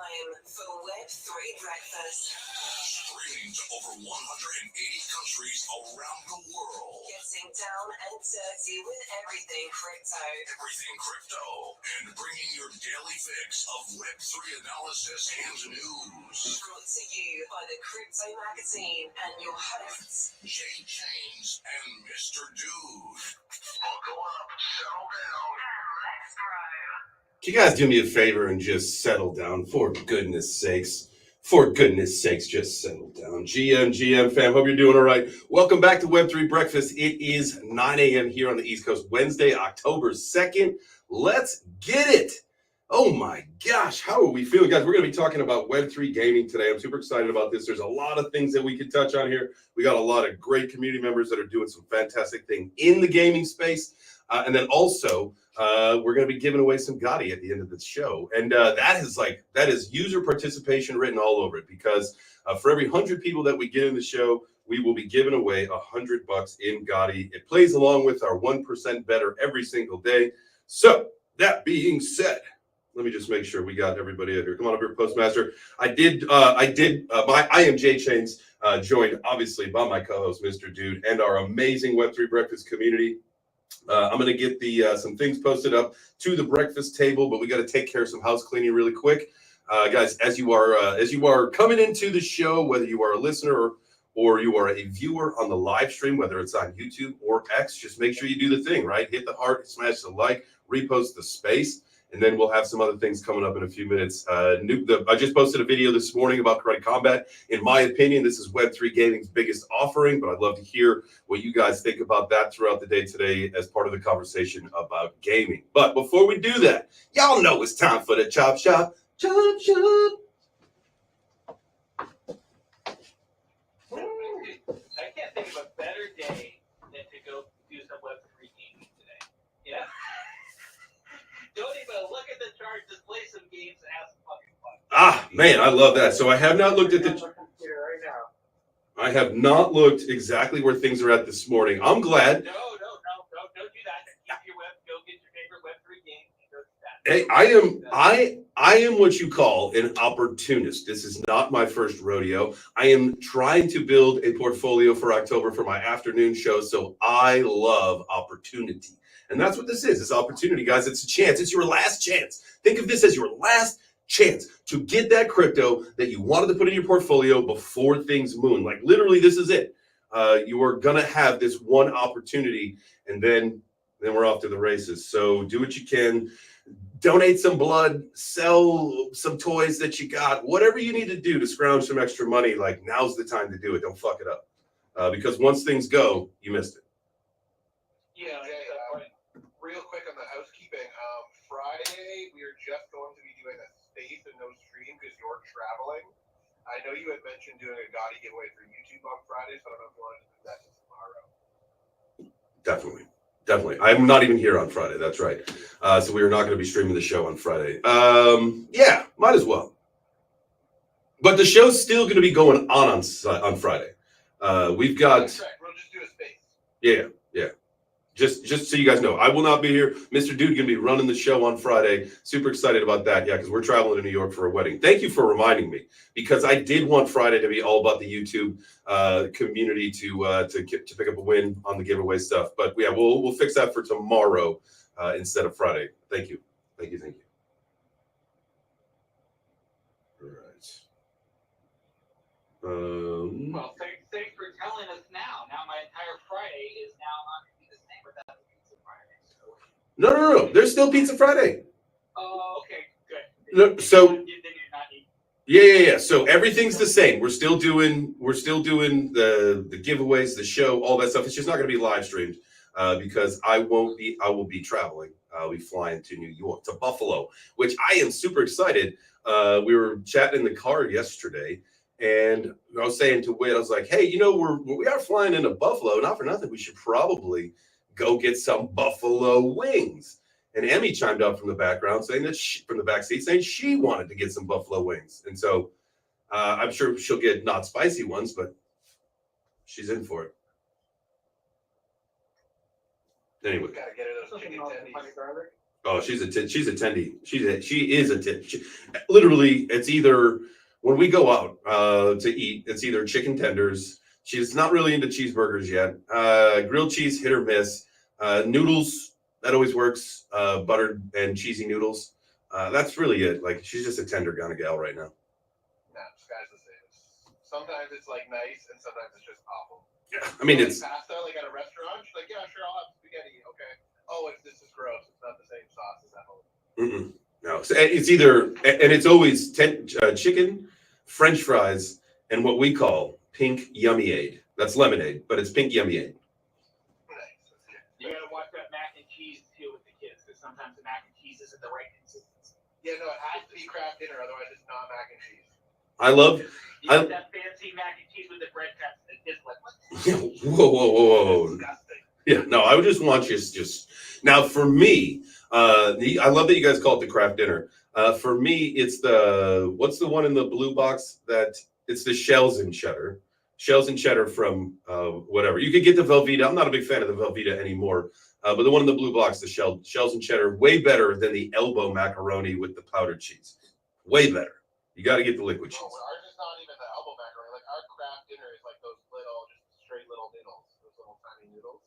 time for Web3 Breakfast. Streaming to over 180 countries around the world. Getting down and dirty with everything crypto. And bringing your daily fix of Web3 analysis and news. Brought to you by the Crypto Magazine and your hosts, JChains and Mr. Dude. Buckle up, settle down, and let's grow. Can you guys do me a favor and just settle down? For goodness sakes. For goodness sakes, just settle down. GM fam, hope you're doing all right. Welcome back to Web3 Breakfast. It is 9 a.m. here on the East Coast, Wednesday, October 2nd. Let's get it. Oh my gosh, how are we feeling? Guys, we're going to be talking about Web3 gaming today. I'm super excited about this. There's a lot of things that we could touch on here. We got a lot of great community members that are doing some fantastic things in the gaming space. And then also, we're going to be giving away some GOTTI at the end of the show. And that is user participation written all over it, because for every 100 people that we get in the show, we will be giving away $100 in GOTTI. It plays along with our 1% better every single day. So that being said, let me just make sure we got everybody out here. Come on up here, Postmaster. I am JChains, joined obviously by my co-host, Mr. Dude, and our amazing Web3 Breakfast community. I'm going to get some things posted up to the breakfast table, but we got to take care of some house cleaning really quick. Guys, as you are coming into the show, whether you are a listener or you are a viewer on the live stream, whether it's on YouTube or X, just make sure you do the thing, right? Hit the heart, smash the like, repost the space, and then we'll have some other things coming up in a few minutes. I just posted a video this morning about Karate Combat. In my opinion, this is Web3 Gaming's biggest offering, but I'd love to hear what you guys think about that throughout the day today as part of the conversation about gaming. But before we do that, y'all know it's time for the Chop Shop. Chop Shop. I can't think of a better day than to go do some Web3 gaming today. Yeah. Don't even look at the chart, just play some games and have some fucking fun. Ah, man, I love that. So I have not looked at the computer right now. I have not looked exactly where things are at this morning. I'm glad. No, don't do that. Keep your go get your favorite Web3 game and go do that. Hey, I am what you call an opportunist. This is not my first rodeo. I am trying to build a portfolio for October for my afternoon show, so I love opportunity. And that's what this is. It's opportunity, guys. It's a chance. It's your last chance. Think of this as your last chance to get that crypto that you wanted to put in your portfolio before things moon. Like literally, this is it. You are going to have this one opportunity, and then we're off to the races. So do what you can. Donate some blood, sell some toys that you got, whatever you need to do to scrounge some extra money. Like, now's the time to do it. Don't fuck it up. Because once things go, you missed it. Yeah. Real quick on the housekeeping. Friday, we are just going to be doing a space and no stream because you're traveling. I know you had mentioned doing a GOTTI giveaway for YouTube on Friday, so I don't know if you wanted to do that tomorrow. Definitely. I'm not even here on Friday. That's right. So we are not going to be streaming the show on Friday. Yeah, might as well. But the show's still going to be going on Friday. We've got. That's right. We'll just do a space. Yeah. Just so you guys know, I will not be here. Mr. Dude going to be running the show on Friday. Super excited about that. Yeah, because we're traveling to New York for a wedding. Thank you for reminding me, because I did want Friday to be all about the YouTube community to pick up a win on the giveaway stuff. But yeah, we'll fix that for tomorrow instead of Friday. Thank you. All right. Well, thanks for telling us now. Now my entire Friday is now not going to be the same without the Pizza Friday. So. No. There's still Pizza Friday. Oh, okay, good. No, so then you're not eating. Yeah. So everything's the same. We're still doing the giveaways, the show, all that stuff. It's just not going to be live streamed because I will be traveling. I'll be flying to New York, to Buffalo, which I am super excited. We were chatting in the car yesterday. And I was saying to Whit, I was like, hey, we are flying into Buffalo. Not for nothing. We should probably go get some buffalo wings. And Emmy chimed up from the background saying that from the back seat saying she wanted to get some buffalo wings. And so I'm sure she'll get not spicy ones, but she's in for it. Anyway. Gotta get her those chicken tendies. Oh, she's attendee. She is literally, it's either when we go out to eat, it's either chicken tenders. She's not really into cheeseburgers yet. Grilled cheese, hit or miss. Noodles, that always works. Buttered and cheesy noodles. That's really it. Like, she's just a tender kind of gal right now. Nah, sky's the same. Sometimes it's like nice, and sometimes it's just awful. Yeah, I mean, like it's pasta, like at a restaurant. She's like, yeah, sure, I'll have spaghetti. Okay. Oh, this is gross. It's not the same sauce as at home. no. So it's either, and it's always chicken, French fries, and what we call pink yummy-aid. That's lemonade, but it's pink yummy-aid. Nice. That's good. You gotta watch that mac and cheese too with the kids, because sometimes the mac and cheese isn't the right consistency. Yeah, no, it has to be Kraft Dinner, otherwise it's not mac and cheese. I love. You get that fancy mac and cheese with the bread cuts. It's like, what? Yeah, whoa. Disgusting. Yeah, no, I would just want you just now for me. I love that you guys call it the Kraft Dinner. For me, it's what's the one in the blue box that it's the shells and cheddar from whatever. You could get the Velveeta. I'm not a big fan of the Velveeta anymore, but the one in the blue box, the shells and cheddar, way better than the elbow macaroni with the powdered cheese. Way better. You got to get the liquid cheese. No, ours is not even the elbow macaroni. Like our Kraft Dinner is like those little, just straight little noodles, those little tiny noodles.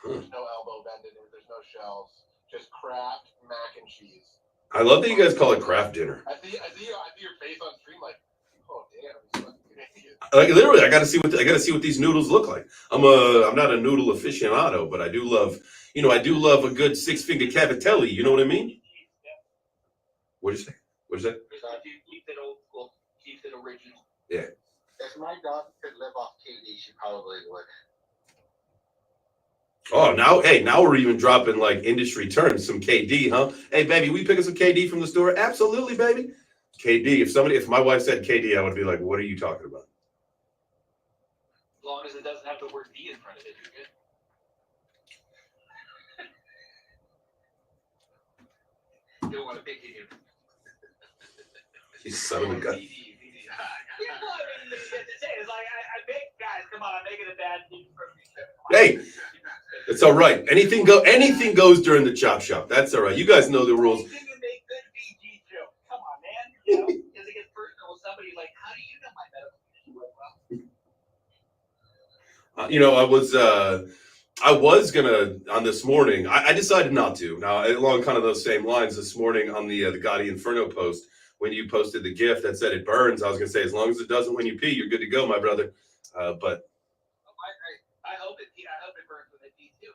There's no elbow bend in it. There's no shells. Just Kraft mac and cheese. I love that you guys call it Kraft Dinner. I see your face on stream like, oh damn, he's fucking an idiot. Like literally, I got to see what these noodles look like. I'm not a noodle aficionado, but I do love a good 6-finger cavatelli. You know what I mean? What'd you say? Keep it old school. Keep it original. Yeah. If my daughter could live off KD, she probably would. Oh, now we're even dropping like industry terms. Some KD, huh? Hey, baby, we picking some KD from the store? Absolutely, baby. KD. If my wife said KD, I would be like, what are you talking about? As long as it doesn't have the word D in front of it, you're good. Don't want to pick it. You son of a gun. It's like I make guys. Come on, I'm making a bad thing for me. Hey, it's all right. Anything goes during the chop shop. That's all right. You guys know the rules. You make good VG jokes. Come on, man. You know, because it gets personal with somebody like, how do you know my medical condition well? I was gonna on this morning. I decided not to. Now, along kind of those same lines, this morning on the GOTTI Inferno post, when you posted the GIF that said it burns, I was gonna say, as long as it doesn't when you pee, you're good to go, my brother. But I hope it burns when I pee too.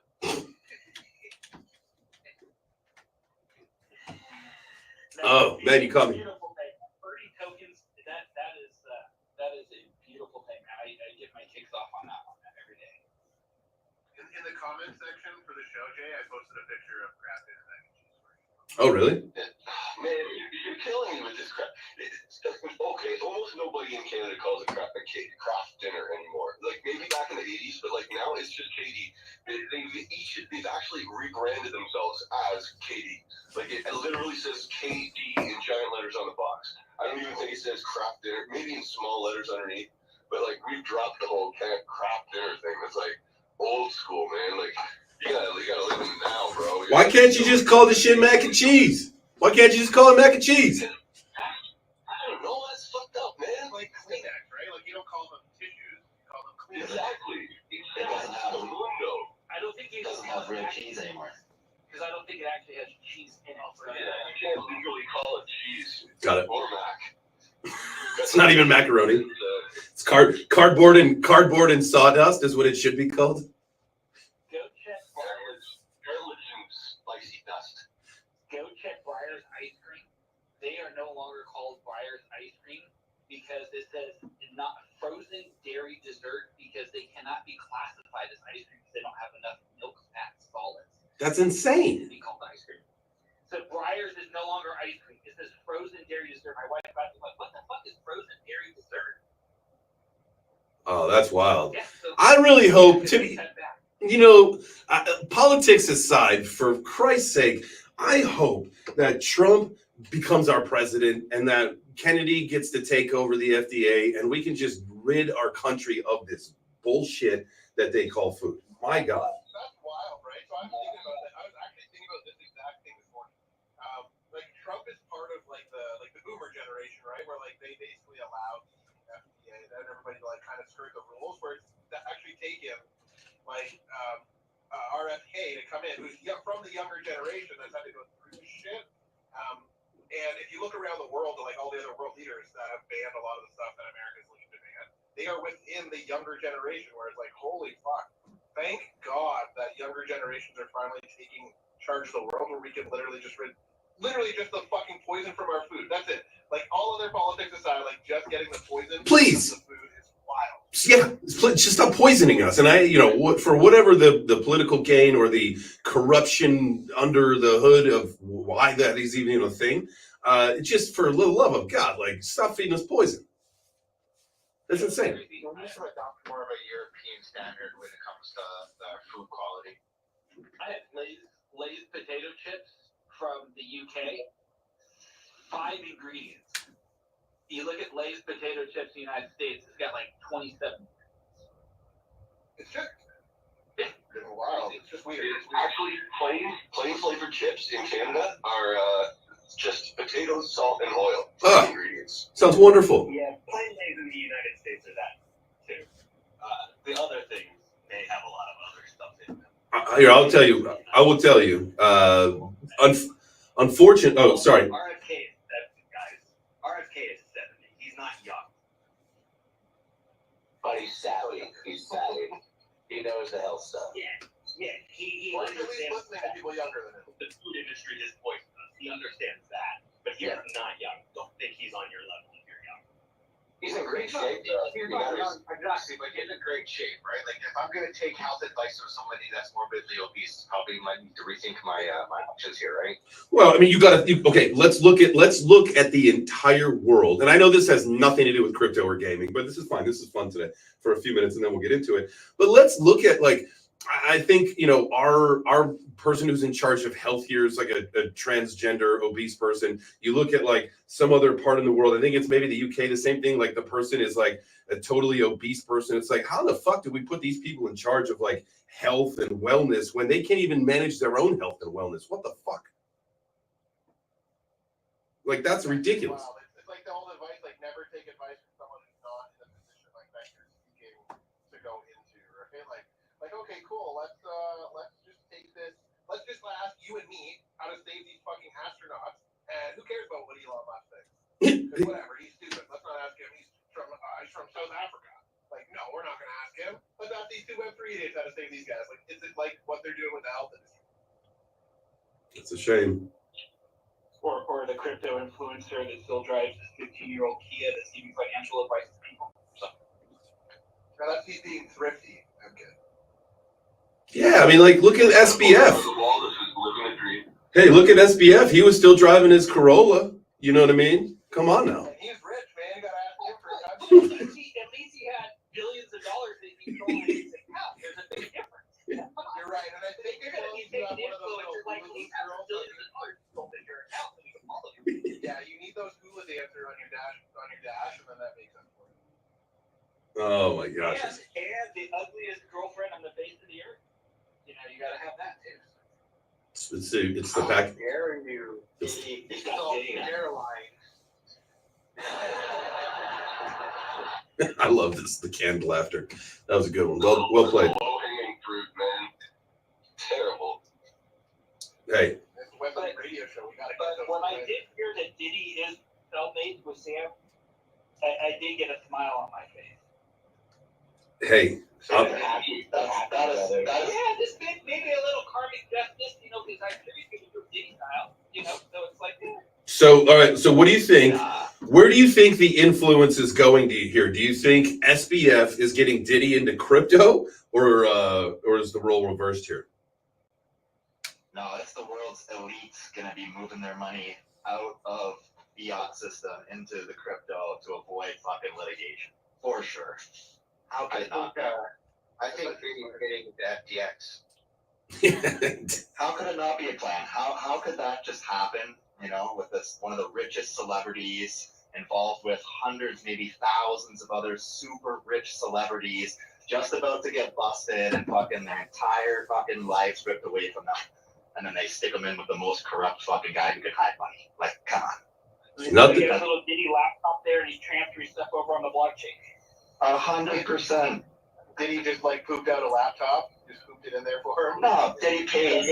Oh man, you caught me. Beautiful thing. Birdie tokens. That is a beautiful thing. I get my kicks off on that one every day. In the comment section for the show, Jay, I posted a picture of Kraft Dinner mac and cheese for you. Oh really? Man, you're killing me with this crap. Okay, almost nobody in Canada calls it Kraft Dinner anymore. Like maybe back in the 80s, but like now it's just KD. They've actually rebranded themselves as KD. Like it literally says KD in giant letters on the box. I don't even think it says Kraft Dinner. Maybe in small letters underneath. But like we've dropped the whole Kraft Dinner thing. It's like old school, man. Like you gotta live in the now, bro. Why can't you just call this shit mac and cheese? Why can't you just call it mac and cheese? I don't know. That's fucked up, man. Like Kleenex, right? Like you don't call them tissues, you call them Kleenex. Exactly. It doesn't have a window. I don't think It doesn't have real cheese anymore. because I don't think it actually has cheese in it. Yeah, you can't legally call it cheese. Got it. Or mac. It's not even macaroni. It's cardboard and sawdust is what it should be called. Go check Cartilage and spicy dust. Breyer's ice cream. They are no longer called Breyer's ice cream because it says not frozen dairy dessert because they cannot be classified as ice cream because they don't have enough milk, fat, solids That's to insane. be called ice cream. So Breyer's is no longer ice cream. It says frozen dairy dessert. My wife got me like, what the fuck is frozen dairy dessert? Oh, that's wild. Yeah, so I really hope they to. cut back. Politics aside, for Christ's sake, I hope that Trump becomes our president and that Kennedy gets to take over the FDA and we can just rid our country of this bullshit that they call food. My God. That's wild, right? So I'm thinking about that. I was actually thinking about this exact thing this morning. situation, right, where like they basically allow the FDA and everybody to like kind of skirt the rules, where it's actually taken like RFK to come in, who's from the younger generation that's had to go through this shit. And if you look around the world, like all the other world leaders that have banned a lot of the stuff that America's looking to ban, they are within the younger generation, where it's like, holy fuck, thank God that younger generations are finally taking charge of the world, where we can literally just the fucking poison from our food. That's it. Like all other politics aside, like just getting the poison Please. from the food is wild. Yeah, just stop poisoning us. And for whatever the political gain or the corruption under the hood of why that is even a thing, just for a little love of God, like stop feeding us poison. That's insane. We need to adopt more of a European standard when it comes to the food quality. I had Lay's potato chips from the UK. 5 ingredients. You look at Lay's potato chips in the United States, it's got like 27. It's just wild. It's just weird. It's actually plain flavored chips in Canada are just potatoes, salt, and oil ingredients. Sounds wonderful. Yeah, plain Lays in the United States are that too. The other things may have a lot of other stuff in them. Here, I will tell you. Unfortunate. Oh, sorry. RFK is 70, guys. RFK is 70. He's not young. But he's savvy. He knows the health stuff. Yeah. He Or at least understands listening to that people younger than him. the food industry is poisonous. He understands that. But he's not young. Don't think he's on your level if you're young. He's in great shape. Exactly, but in a great shape, right? Like if I'm going to take health advice from somebody that's morbidly obese, probably might need to rethink my my options here, right? Well, I mean, okay. Let's look at the entire world, and I know this has nothing to do with crypto or gaming, but this is fine. This is fun today for a few minutes, and then we'll get into it. But let's look at I think our person who's in charge of health here is like a transgender obese person. You look at like some other part in the world, I think it's maybe the UK, the same thing. Like the person is like a totally obese person. It's like, how the fuck do we put these people in charge of like health and wellness when they can't even manage their own health and wellness? What the fuck? Like that's ridiculous. Wow, it's like the old advice, like never take advice from someone who's not in a position like that you're seeking to go into. Okay, like okay, cool. Let's just take this. Let's just ask you and me how to save these fucking astronauts. And who cares about what Elon Musk thinks? Whatever, he's stupid. Let's not ask him. He's from South Africa. Like, no, we're not gonna ask him. Let's ask these 2 Web3 idiots how to save these guys. Like, is it like what they're doing with the health industry? It's a shame. Or the crypto influencer that still drives this 15-year-old Kia that's giving financial advice to people. So. Now that's he's being thrifty. I'm kidding. Yeah, I mean, like look at SBF. Hey, look at SBF. He was still driving his Corolla. You know what I mean? Come on now. And he's rich, man. You gotta ask him for a time. At least he had billions of dollars that he controlled his account. There's a big difference. You're right, and I think You're going to be taking influencers like he has billions of dollars controlled in your account, so we can follow you. yeah, you need those hula dancer on your dash, and then that makes sense for you. Oh my gosh. And the ugliest girlfriend on the face of the earth. You got to have that too. It's the back. How dare you? He's got Caroline. I love this. The canned laughter. That was a good one. Well played. Low-hanging fruit, man. Terrible. Hey. It's a Web3 radio show. We gotta get But those. when I did hear that Diddy is cellmates with Sam, I did get a smile on my face. Hey. That is Yeah, just maybe a little karmic justice, because I'm sure he's going to do Diddy style, so it's like, yeah. So, all right. So, what do you think? Where do you think the influence is going to here? Do you think SBF is getting Diddy into crypto, or is the role reversed here? No, it's the world's elites going to be moving their money out of fiat system into the crypto to avoid fucking litigation. For sure. How could it not be? I think getting the FTX. How could it not be a plan? How could that just happen, with this one of the richest celebrities involved with hundreds, maybe thousands of other super rich celebrities just about to get busted and fucking their entire fucking life ripped away from them. And then they stick them in with the most corrupt fucking guy who could hide money. Like, come on. Nothing. He has a little Diddy laptop there, and he's transferring stuff over on the blockchain. 100%. Did he just like pooped out a laptop? Just pooped it in there for him? No, Diddy paid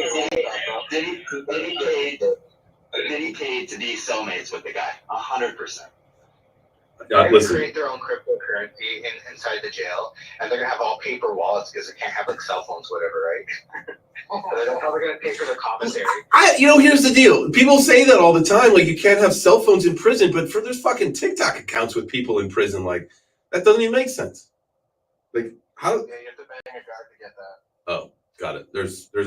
to be cellmates with the guy. 100%. They're going to Listen, create their own cryptocurrency inside the jail, and they're going to have all paper wallets because they can't have like cell phones, whatever, right? They're probably going to pay for their commissary. here's the deal. People say that all the time, like you can't have cell phones in prison, but there's fucking TikTok accounts with people in prison. Like that doesn't even make sense. Like how? Yeah, you have to bang a guard to get that. Oh, got it. There's a. Hey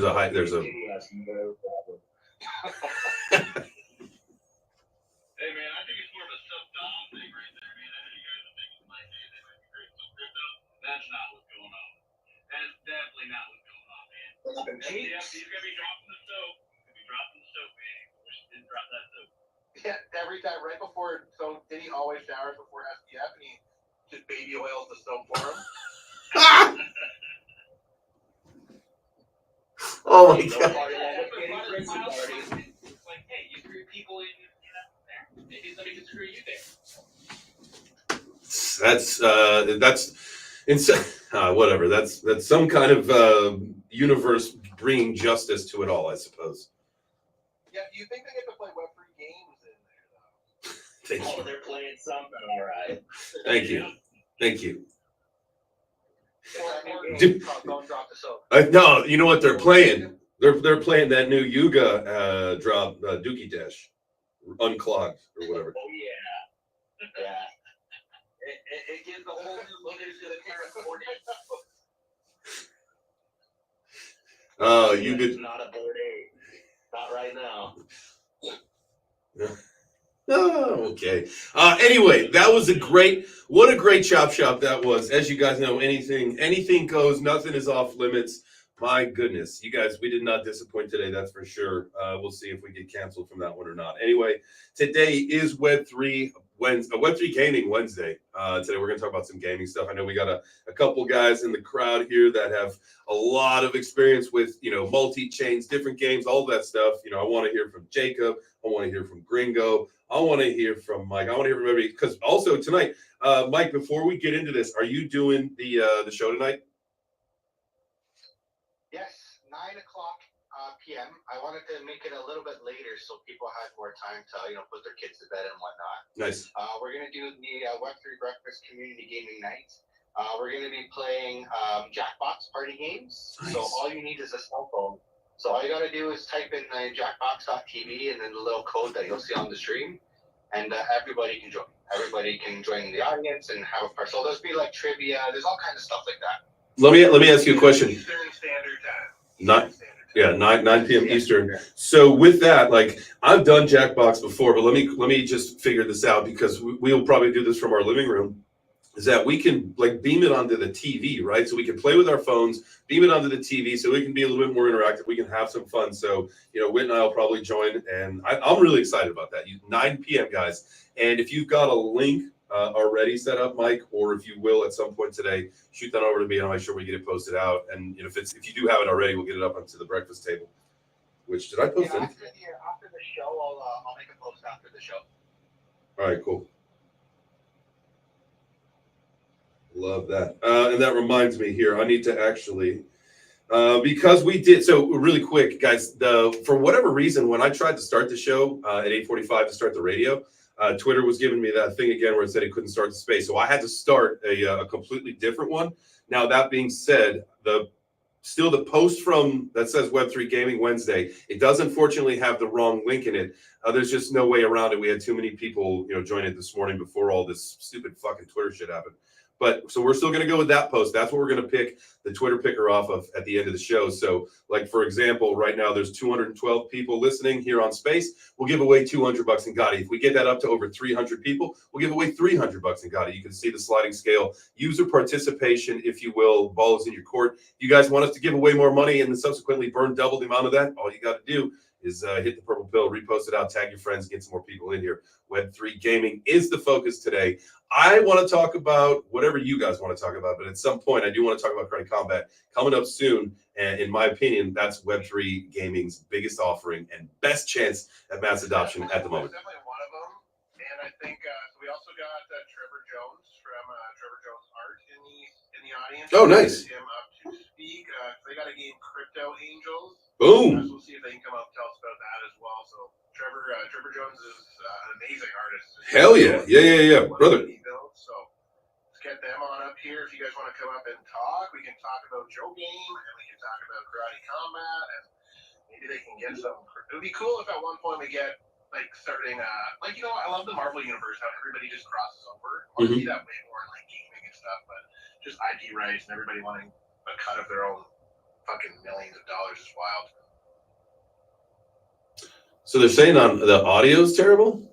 man, I think it's more of a sub-dom thing right there, man. I know you guys are thinking like, hey, they might be creating some crypto. That's not what's going on. That's definitely not what's going on, man. Yeah, he's gonna be dropping the soap. Man. Wish he didn't drop that soap. Yeah, every time, right before. So did he always showers before SPF, and he just baby oils the soap for him? Oh my god. It's like, hey, you screw people in there. Maybe somebody can screw you there. That's whatever. That's some kind of universe bringing justice to it all, I suppose. Yeah, do you think they get to play Web3 games in there, though? Thank you. They're playing something, all right. Thank you. Don't drop the soap. No, you know what they're playing? They're playing that new Yuga drop, Dookie Dash, unclogged or whatever. Oh yeah. It gives a whole new look into the current coordinates. Oh, you did. Not a board 8. Not right now. Oh, okay. Anyway, that was what a great chop shop that was. As you guys know, anything goes. Nothing is off limits. My goodness, you guys, we did not disappoint today. That's for sure. We'll see if we get canceled from that one or not. Anyway, today is Web3 Gaming Wednesday. Today we're going to talk about some gaming stuff. I know we got a couple guys in the crowd here that have a lot of experience with, multi-chains, different games, all that stuff. I want to hear from Jacob. I want to hear from Gringo. I want to hear from Mike. I want to hear from everybody. Because also tonight, Mike, before we get into this, are you doing the show tonight? Yes, 9 o'clock p.m. I wanted to make it a little bit later so people had more time to, put their kids to bed and whatnot. Nice. We're going to do the Web3 Breakfast Community Gaming Night. We're going to be playing Jackbox party games. Nice. So all you need is a cell phone. So all you got to do is type in jackbox.tv and then the little code that you'll see on the stream. And everybody can join. Everybody can join the audience and have a part. So there's be like trivia. There's all kinds of stuff like that. Let me ask you a question. Eastern Standard Time. Not. Yeah, 9 p.m. Eastern. So with that, like I've done Jackbox before, but let me just figure this out because we'll probably do this from our living room. Is that we can like beam it onto the TV, right? So we can play with our phones, beam it onto the TV, so we can be a little bit more interactive. We can have some fun. So Whit and I will probably join, and I'm really excited about that. 9 p.m. guys, and if you've got a link already set up, Mike, or if you will at some point today, shoot that over to me and I'll make sure we get it posted out. And if you do have it already, we'll get it up onto the breakfast table. Which did I post anything? After the show, I'll make a post after the show. All right, cool. Love that. And that reminds me here, I need to actually, because we did, so really quick, guys, for whatever reason, when I tried to start the show at 8:45 to start the radio, Twitter was giving me that thing again where it said it couldn't start the space. So I had to start a completely different one. Now, that being said, the post from that says Web3 Gaming Wednesday, it does unfortunately have the wrong link in it. There's just no way around it. We had too many people, join it this morning before all this stupid fucking Twitter shit happened. But so we're still going to go with that post. That's what we're going to pick the Twitter picker off of at the end of the show. So like, for example, right now there's 212 people listening here on Space. We'll give away $200 in GOTTI. If we get that up to over 300 people, we'll give away $300 in GOTTI. You can see the sliding scale. User participation, if you will, ball is in your court. You guys want us to give away more money and then subsequently burn double the amount of that? All you got to do is hit the purple pill, repost it out, tag your friends, get some more people in here. Web3 gaming is the focus today. I want to talk about whatever you guys want to talk about, but at some point I do want to talk about Credit Combat coming up soon. And in my opinion, that's Web3 gaming's biggest offering and best chance at mass adoption at the moment. Definitely one of them. I think so. We also got Trevor Jones from Trevor Jones Art in the audience. Oh, nice. Him up to speak. They got a game, Crypto Angels. Boom. So we'll see if they can come up and tell us about that as well. So Trevor Jones is an amazing artist. Hell yeah. Yeah, brother. So let's get them on up here. If you guys want to come up and talk, we can talk about Joe Game and we can talk about Karate Combat and maybe they can get some. It would be cool if at one point we get like starting like, you know, I love the Marvel universe, how everybody just crosses over. I want to see that way more in like gaming and stuff, but just IP rights and everybody wanting a cut of their own fucking millions of dollars is wild. So they're saying on the audio's terrible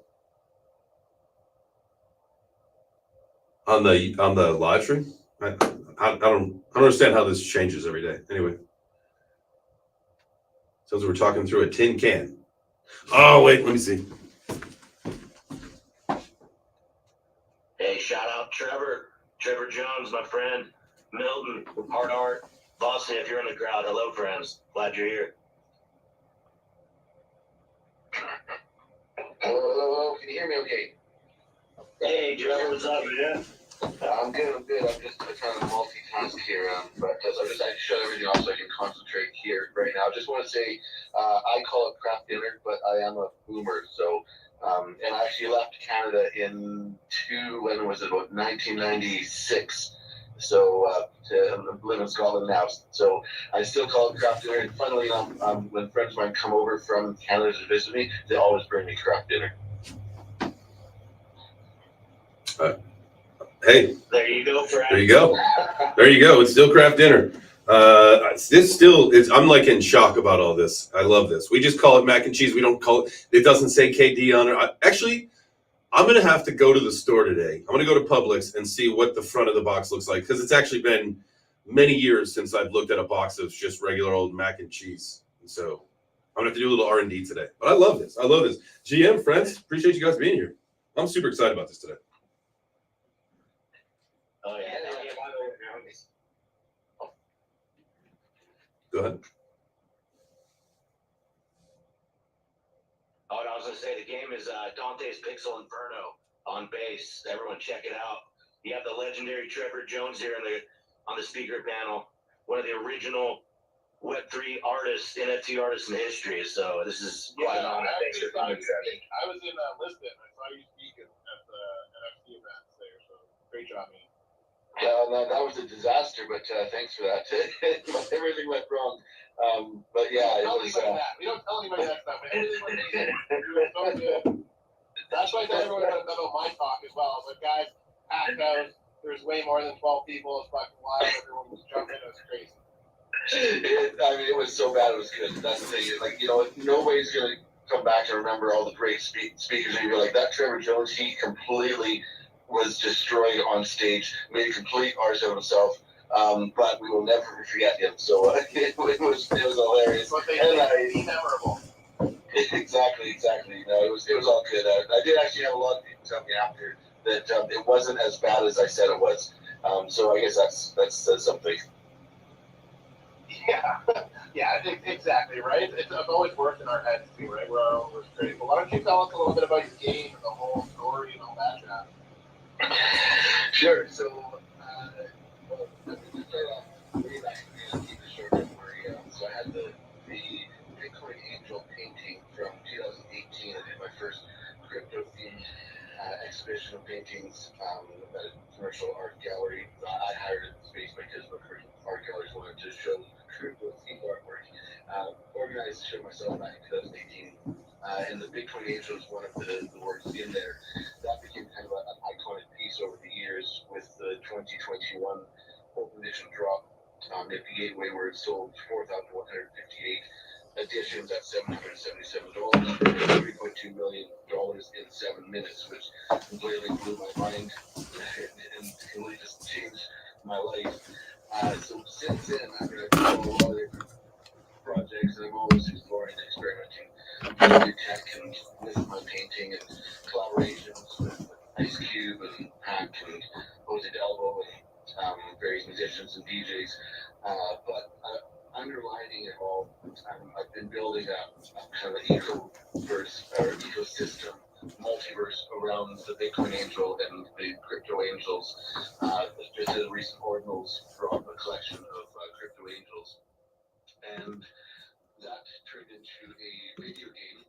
on the live stream. I don't understand how this changes every day. Anyway, sounds like we're talking through a tin can. Oh wait, let me see. Hey, shout out Trevor Jones, my friend, Milton, Hard Art, Boston. If you're in the crowd, hello, friends. Glad you're here. Hello. Can you hear me okay? Hey, Trevor, what's up, man? I'm good. I'm just trying to multitask here, but so I decided to shut everything off so I can concentrate here right now. I just want to say I call it craft dinner, but I am a boomer. So, and I actually left Canada when was it, about 1996. So I live in Scotland now. So I still call it craft dinner. And funnily enough, when friends of mine come over from Canada to visit me, they always bring me craft dinner. Hey, there you go, friend. There you go. It's still craft dinner. I'm like in shock about all this. I love this. We just call it mac and cheese. We don't call it. It doesn't say KD on it. Actually, I'm gonna have to go to the store today. I'm gonna go to Publix and see what the front of the box looks like because it's actually been many years since I've looked at a box of just regular old mac and cheese. And so I'm gonna have to do a little R&D today. But I love this. GM friends, appreciate you guys being here. I'm super excited about this today. Oh, yeah. Go ahead. Oh, and I was going to say the game is Dante's Pixel Inferno on bass. Everyone check it out. You have the legendary Trevor Jones here on the speaker panel, one of the original Web3 artists, NFT artists in history. So this is quite an honor. Thanks for coming, Trevor. I was in Lisbon. I saw you speak at the NFT events there. So great job, man. Yeah, no, that was a disaster, but thanks for that. Everything went wrong. But yeah, it was. We don't tell anybody that stuff. Everything went amazing. You were so good. That's why I thought everyone would know about my talk as well. I was like, guys, packed house. There's way more than 12 people. It's fucking wild. Everyone was jumping. It was crazy. It was so bad. It was good. That's the thing. Like, you know, nobody's gonna come back and remember all the great speakers. And you're like, that Trevor Jones, he completely was destroyed on stage, made a complete arse of himself, but we will never forget him. So it was hilarious. But they memorable. Exactly. No, it was all good. I did actually have a lot of people tell me after that it wasn't as bad as I said it was. So I guess that says something. Yeah, exactly, right? It's always worked in our heads too, right? We're our own worst critics. But why don't you tell us a little bit about your game and the whole story and all that jazz? Sure. So, well, let me start off way back in the short memory. So I had the Bitcoin Angel painting from 2018. I did my first crypto themed exhibition of paintings at a commercial art gallery. I hired a space because my art galleries wanted to show crypto themed artwork. Organized to show myself back in 2018. And the Bitcoin Angel is one of the works in there. That became kind of an iconic piece over the years with the 2021 open edition drop at the Gateway where it sold 4,158 editions at $777, $3.2 million in 7 minutes, which completely blew my mind and completely just changed my life. So since then, I've been doing a lot of different projects, and I'm always exploring and experimenting with new tech and with my painting and collaborations with Ice Cube and Hack and Jose Delvo and various musicians and DJs. But underlining it all, I've been building a kind of an ecoverse or ecosystem multiverse around the Bitcoin Angel and the Crypto Angels. Just a recent ordinals from a collection of Crypto Angels, and that turned into a video game.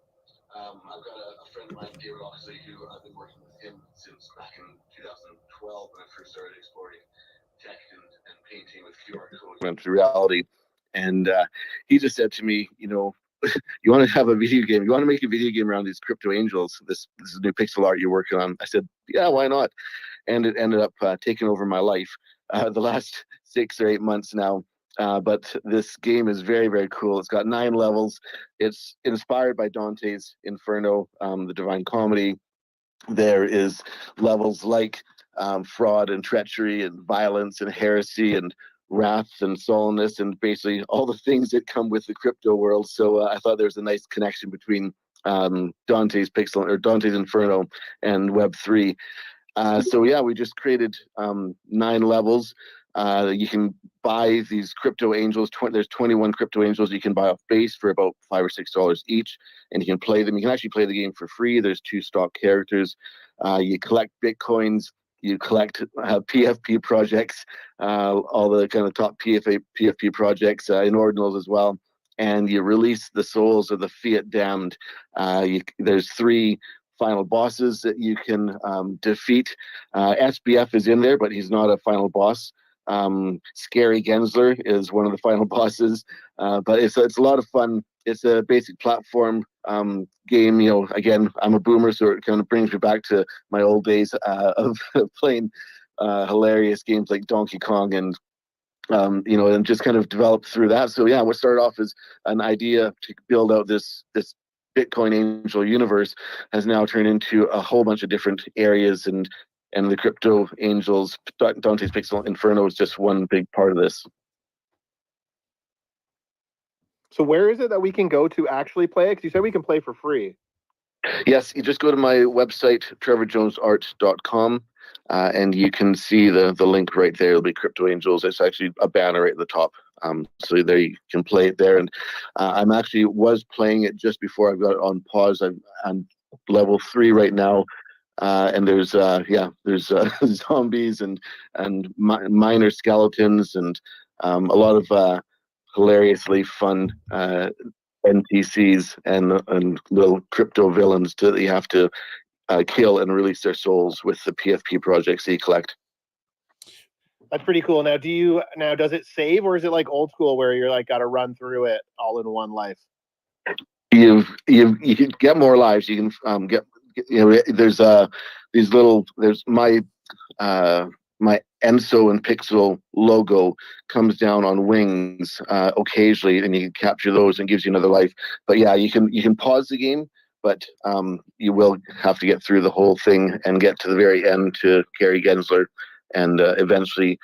I've got a friend of mine, David Oxley, who I've been working with him since back in 2012 when I first started exploring tech and painting with QR code augmented reality. And he just said to me, you know, you want to have a video game? You want to make a video game around these Crypto Angels? This is new pixel art you're working on. I said, yeah, why not? And it ended up taking over my life the last 6 or 8 months now. But this game is very, very cool. It's got 9 levels. It's inspired by Dante's Inferno, the Divine Comedy. There is levels like fraud and treachery and violence and heresy and wrath and sullenness and basically all the things that come with the crypto world. So I thought there was a nice connection between Dante's Inferno and Web3. So yeah, we just created 9 levels. You can buy these Crypto Angels. There's 21 Crypto Angels you can buy off base for about $5 or $6 each, and you can play them. You can actually play the game for free. There's 2 stock characters. You collect Bitcoins. You collect PFP projects, all the kind of top PFP projects in ordinals as well. And you release the souls of the fiat damned. There's 3 final bosses that you can defeat. SBF is in there, but he's not a final boss. Scary Gensler is one of the final bosses, but it's a lot of fun. It's a basic platform game. You know, again, I'm a boomer, so it kind of brings me back to my old days of playing hilarious games like Donkey Kong and you know, and just kind of developed through that. So yeah, what started off as an idea to build out this Bitcoin Angel universe has now turned into a whole bunch of different areas, and the Crypto Angels, Dante's Pixel Inferno is just one big part of this. So where is it that we can go to actually play it? Because you said we can play for free. Yes, you just go to my website, trevorjonesart.com, and you can see the link right there. It'll be Crypto Angels. It's actually a banner right at the top. So there you can play it there. And I'm actually was playing it just before I got it on pause. I'm level 3 right now. And there's zombies and minor skeletons and a lot of hilariously fun NPCs and little crypto villains that you have to kill and release their souls with the PFP projects that you collect. That's pretty cool. Now, does it save, or is it like old school where you're like got to run through it all in one life? You can get more lives. You can get. You know, there's my Enso and Pixel logo comes down on wings occasionally, and you can capture those and gives you another life. But yeah, you can pause the game, but you will have to get through the whole thing and get to the very end to Gary Gensler and eventually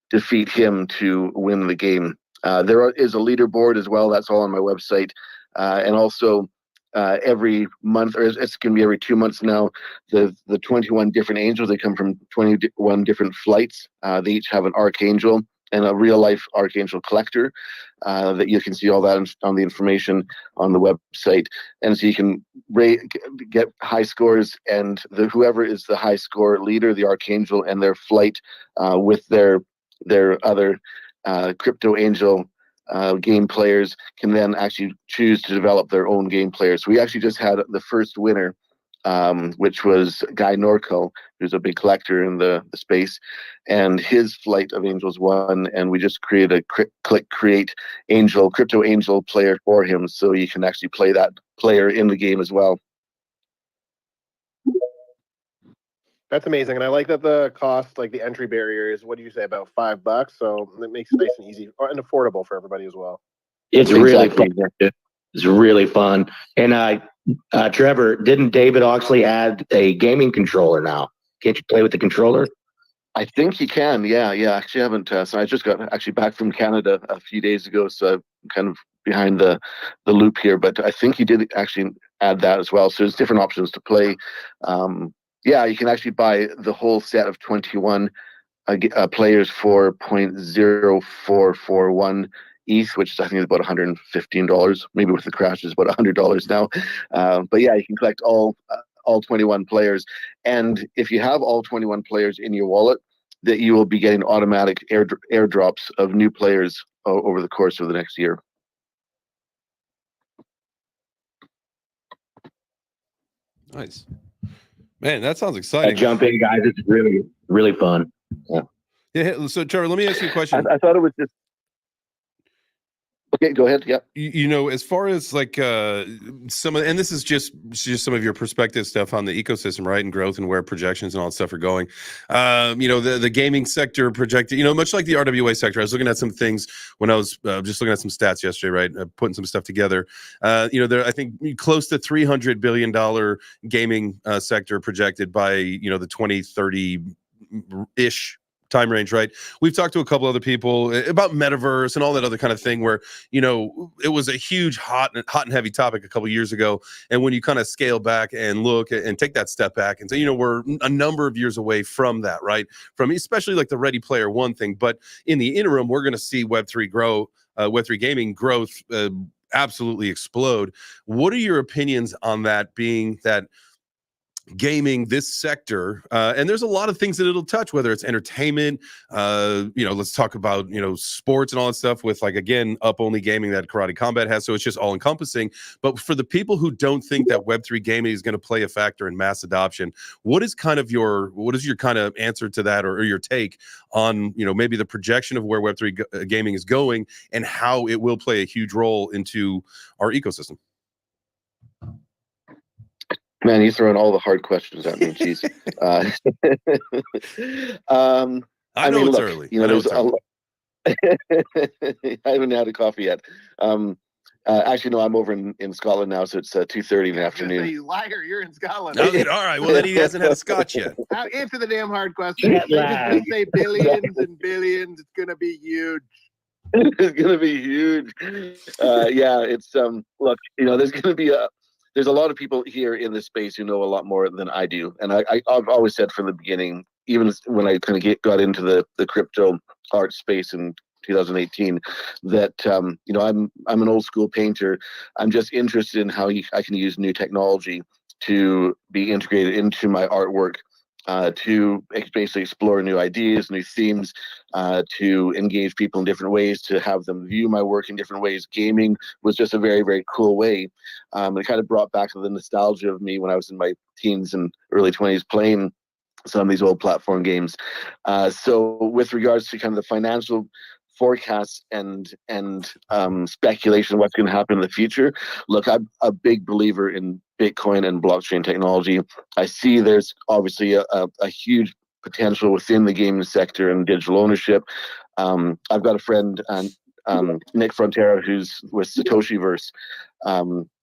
defeat him to win the game. There is a leaderboard as well. That's all on my website, and also. Every month, or it's going to be every 2 months now, the 21 different angels, they come from 21 different flights. They each have an archangel and a real life archangel collector that you can see all that on the information on the website. And so you can get high scores, and whoever is the high score leader, the archangel, and their flight with their other crypto angel game players can then actually choose to develop their own game players. We actually just had the first winner, which was Guy Norco, who's a big collector in the space, and his flight of angels won, and we just created a click create angel, crypto angel player for him, so you can actually play that player in the game as well. That's amazing, and I like that the cost, like the entry barrier, is what do you say, about $5? So it makes it nice and easy and affordable for everybody as well. It's really fun. It's really fun. And Trevor, didn't David Oxley add a gaming controller now? Can't you play with the controller? I think you can. Yeah. Actually, I haven't. So I just got actually back from Canada a few days ago, so I'm kind of behind the loop here. But I think he did actually add that as well. So there's different options to play. Yeah, you can actually buy the whole set of 21 players for 0.0441 ETH, which I think is about $115. Maybe with the crash is about $100 now. But yeah, you can collect all all 21 players. And if you have all 21 players in your wallet, that you will be getting automatic airdrops of new players over the course of the next year. Nice. Man, that sounds exciting. Jump in, guys. It's really, really fun. Yeah. Yeah. So, Trevor, let me ask you a question. I thought it was just. Okay, go ahead. Yeah. You know, as far as like some of, and this is just some of your perspective stuff on the ecosystem, right, and growth and where projections and all that stuff are going. You know, the gaming sector projected, you know, much like the RWA sector. I was looking at some things when I was just looking at some stats yesterday, right, putting some stuff together. You know, there I think close to $300 billion gaming sector projected by, you know, the 2030-ish time range, right? We've talked to a couple other people about metaverse and all that other kind of thing where, you know, it was a huge hot and heavy topic a couple years ago. And when you kind of scale back and look and take that step back and say, you know, we're a number of years away from that, right? From especially like the Ready Player One thing. But in the interim, we're going to see Web3 grow, Web3 gaming growth absolutely explode. What are your opinions on that, being that gaming, this sector, and there's a lot of things that it'll touch, whether it's entertainment, you know, let's talk about, you know, sports and all that stuff with, like, again, up only gaming that Karate Combat has, so it's just all encompassing. But for the people who don't think that Web3 gaming is going to play a factor in mass adoption, what is your kind of answer to that, or your take on, you know, maybe the projection of where Web3 gaming is going and how it will play a huge role into our ecosystem? Man, he's throwing all the hard questions at me. Jeez. I know it's early. You know, there's I haven't had a coffee yet. Actually, no, I'm over in Scotland now, so it's 2:30 in the afternoon. You liar! You're in Scotland. Okay, all right. Well, then he hasn't had a scotch yet. Answer the damn hard question. They just say billions and billions. It's gonna be huge. It's gonna be huge. Yeah, it's look, you know, there's a lot of people here in this space who know a lot more than I do. And I've always said from the beginning, even when I kind of got into the crypto art space in 2018, that, you know, I'm an old school painter. I'm just interested in how I can use new technology to be integrated into my artwork, to basically explore new ideas, new themes, to engage people in different ways, to have them view my work in different ways. Gaming was just a very, very cool way. It kind of brought back the nostalgia of me when I was in my teens and early 20s playing some of these old platform games. So with regards to kind of the financial forecasts and speculation of what's going to happen in the future, look, I'm a big believer in Bitcoin and blockchain technology. I see there's obviously a huge potential within the gaming sector and digital ownership. I've got a friend, Nick Frontera, who's with Satoshiverse.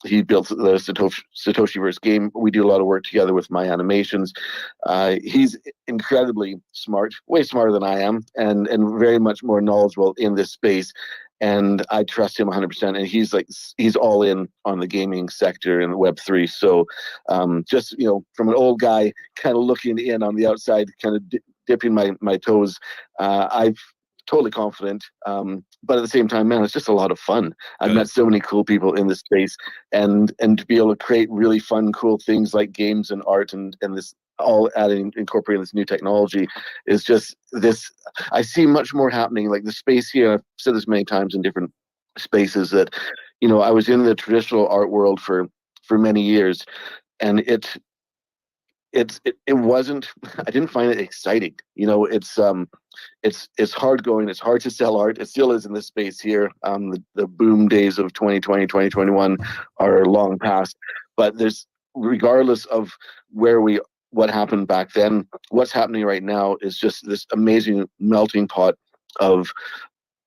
He built the Satoshiverse game. We do a lot of work together with my animations. He's incredibly smart, way smarter than I am, and very much more knowledgeable in this space. And I trust him 100%. And he's all in on the gaming sector and Web3. So just, you know, from an old guy kind of looking in on the outside, kind of dipping my toes, I've totally confident, but at the same time, man, it's just a lot of fun. I've met so many cool people in this space, and to be able to create really fun, cool things like games and art and this all incorporating this new technology is just this. I see much more happening. Like the space here, I've said this many times in different spaces, that, you know, I was in the traditional art world for many years, and it wasn't, I didn't find it exciting. You know, it's hard going. It's hard to sell art. It still is in this space here. The boom days of 2020, 2021 are long past, but regardless of what happened back then, what's happening right now is just this amazing melting pot of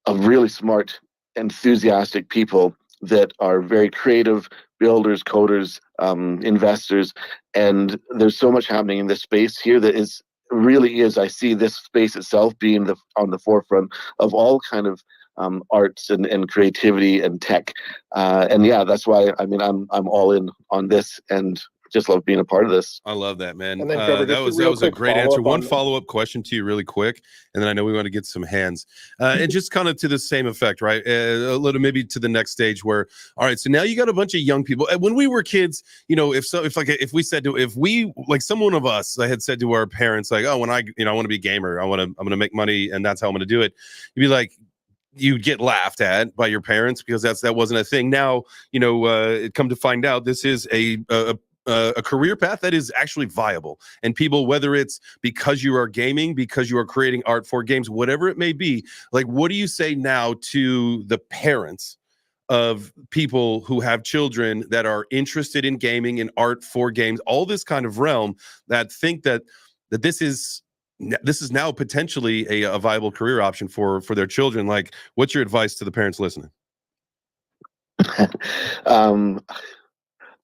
really smart, enthusiastic people that are very creative, builders, coders, investors, and there's so much happening in this space here that really is. I see this space itself being on the forefront of all kind of arts and creativity and tech, and yeah, that's why I mean I'm all in on this, and just love being a part of this. I love that, man. And then, Trevor, that just was a quick great answer. follow-up One on- follow-up question to you really quick, and then I know we want to get some hands. And just kind of to the same effect, right? A little maybe to the next stage where, all right, so now you got a bunch of young people. When we were kids, you know, if someone of us had said to our parents, like, oh, when I want to be a gamer, I'm gonna make money, and that's how I'm gonna do it, you'd be like, you'd get laughed at by your parents because that wasn't a thing. Now, you know, come to find out, this is a career path that is actually viable, and people, whether it's because you are gaming, because you are creating art for games, whatever it may be, like, what do you say now to the parents of people who have children that are interested in gaming and art for games, all this kind of realm, that think that this is now potentially a viable career option for their children? Like, what's your advice to the parents listening?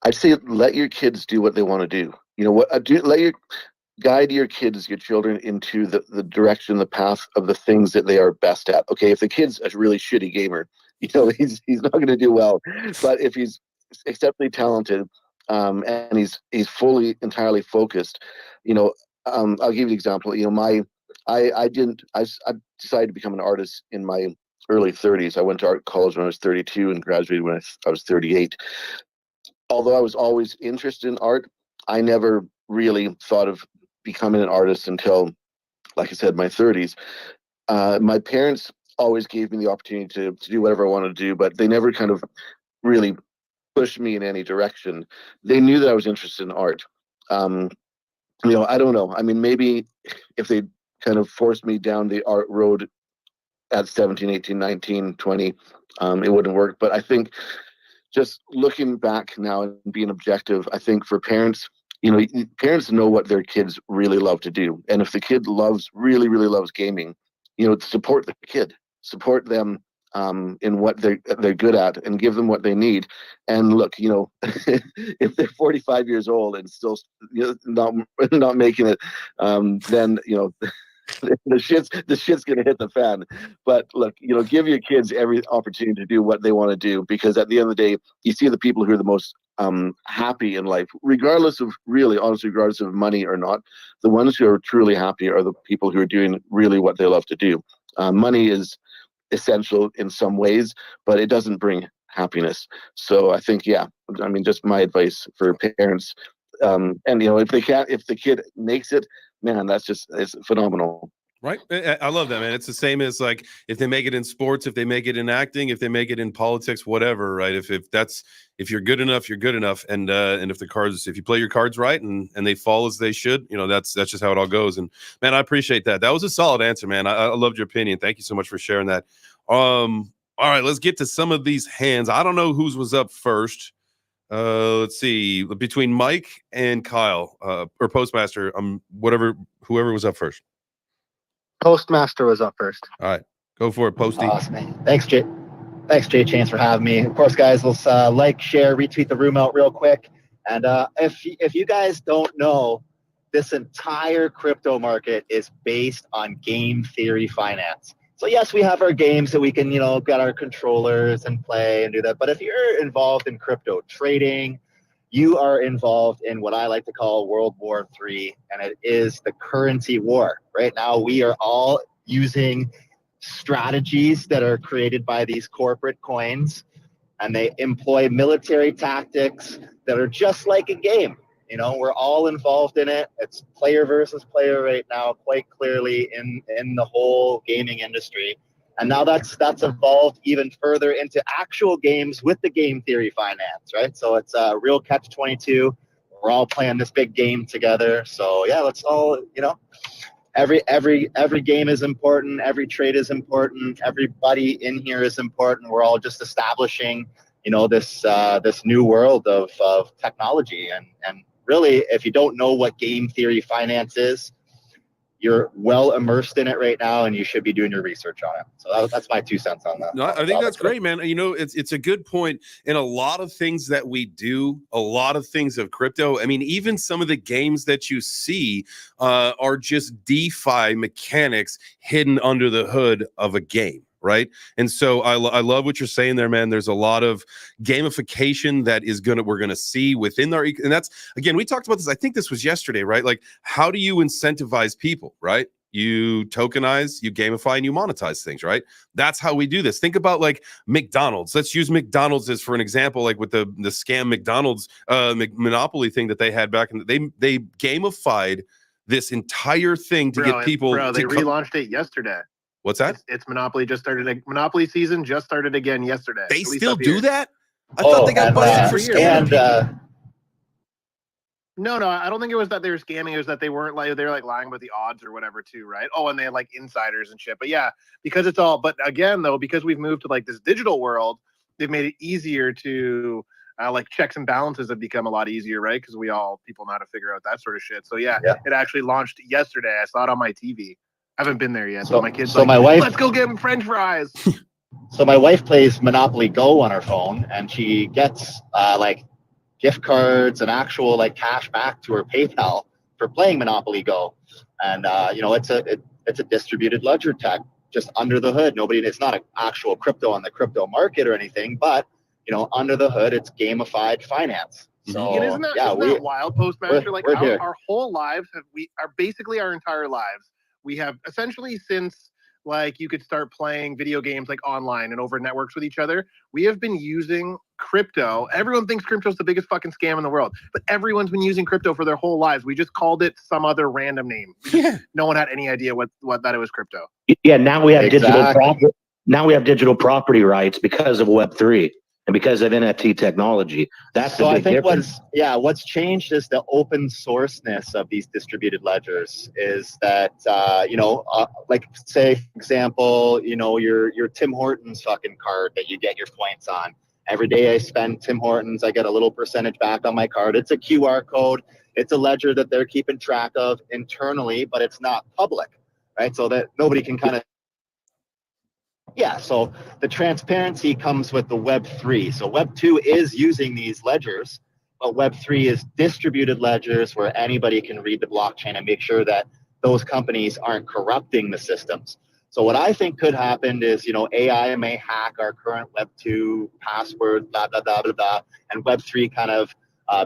I'd say let your kids do what they want to do. You know what? Guide your kids, your children, into the direction, the path of the things that they are best at. Okay, if the kid's a really shitty gamer, you know, he's not going to do well. But if he's exceptionally talented, and he's fully, entirely focused, you know, I'll give you an example. You know, I decided to become an artist in my early 30s. I went to art college when I was 32 and graduated when I was 38. Although I was always interested in art, I never really thought of becoming an artist until, like I said, my 30s. My parents always gave me the opportunity to do whatever I wanted to do, but they never kind of really pushed me in any direction. They knew that I was interested in art. You know, I don't know. I mean, maybe if they kind of forced me down the art road at 17, 18, 19, 20, it wouldn't work. But I think, just looking back now and being objective, I think for parents, you know, parents know what their kids really love to do. And if the kid really loves gaming, you know, support the kid, support them in what they're good at, and give them what they need. And look, you know, if they're 45 years old and still, you know, not making it, then, you know, the shit's gonna hit the fan. But look, you know, give your kids every opportunity to do what they want to do, because at the end of the day, you see the people who are the most happy in life, regardless of money or not. The ones who are truly happy are the people who are doing really what they love to do. Money is essential in some ways, but it doesn't bring happiness. So I think, yeah, I mean, just my advice for parents. And you know, if the kid makes it, man, it's phenomenal. Right. I love that, man. It's the same as, like, if they make it in sports, if they make it in acting, if they make it in politics, whatever, right? If you're good enough, you're good enough. And if you play your cards right and they fall as they should, you know, that's just how it all goes. And man, I appreciate that. That was a solid answer, man. I loved your opinion. Thank you so much for sharing that. All right, let's get to some of these hands. I don't know whose was up first. Let's see, between Mike and Kyle, or Postmaster, whoever was up first. Postmaster was up first. All right, go for it, Posty. Awesome. Thanks, JChains, for having me. Of course, guys, let's like, share, retweet the room out real quick. And if you guys don't know, this entire crypto market is based on game theory finance. So yes, we have our games that we can, you know, get our controllers and play and do that. But if you're involved in crypto trading, you are involved in what I like to call World War III, and it is the currency war. Right now, we are all using strategies that are created by these corporate coins, and they employ military tactics that are just like a game. You know, we're all involved in it. It's player versus player right now, quite clearly in the whole gaming industry. And now that's evolved even further into actual games with the game theory finance, right? So it's a real catch-22. We're all playing this big game together. So yeah, let's all, you know, every game is important. Every trade is important. Everybody in here is important. We're all just establishing, you know, this new world of technology. And really, if you don't know what game theory finance is, you're well immersed in it right now, and you should be doing your research on it. So that's my 2 cents on that. No, I think that's great, man. You know, it's a good point. In a lot of things that we do, a lot of things of crypto, I mean, even some of the games that you see are just DeFi mechanics hidden under the hood of a game. right? And so I love what you're saying there, man. There's a lot of gamification that we're gonna see within our, and that's, again, we talked about this, I think this was yesterday, right? Like, how do you incentivize people, right? You tokenize, you gamify, and you monetize things, right? That's how we do this. Think about like McDonald's. Let's use McDonald's as for an example, like with the scam McDonald's monopoly thing that they had back in they gamified this entire thing to get people. They relaunched it yesterday. What's that? It's Monopoly just started. Monopoly season just started again yesterday. They still do that? I thought they got busted for scamming people. No, I don't think it was that they were scamming. It was that they were like lying about the odds or whatever too, right? Oh, and they had like insiders and shit. But yeah, because it's all. But again, though, because we've moved to like this digital world, they've made it easier to like checks and balances have become a lot easier, right? Because people know how to figure out that sort of shit. So yeah, it actually launched yesterday. I saw it on my TV. I haven't been there yet. So my kids my wife, let's go get them French fries. So my wife plays Monopoly Go on her phone, and she gets like gift cards and actual like cash back to her PayPal for playing Monopoly Go. And it's a distributed ledger tech just under the hood. It's not an actual crypto on the crypto market or anything, but under the hood, it's gamified finance. So and isn't that wild, Postmaster? Like our whole lives basically our entire lives. We have essentially since like you could start playing video games like online and over networks with each other, we have been using crypto. Everyone thinks crypto's the biggest fucking scam in the world, but everyone's been using crypto for their whole lives. We just called it some other random name. No one had any idea what that it was crypto. Yeah, now we have digital property rights because of Web3 and because of NFT technology. That's so the big I think difference. what's changed is the open sourceness of these distributed ledgers. Is that like say for example, your Tim Hortons fucking card that you get your points on. Every day I spend Tim Hortons, I get a little percentage back on my card. It's a QR code. It's a ledger that they're keeping track of internally, but it's not public, right? So that nobody can kind of. Yeah, so the transparency comes with the Web3. So Web2 is using these ledgers, but Web3 is distributed ledgers where anybody can read the blockchain and make sure that those companies aren't corrupting the systems. So what I think could happen is, AI may hack our current Web2 password, blah, blah, blah, blah, blah, and Web3 kind of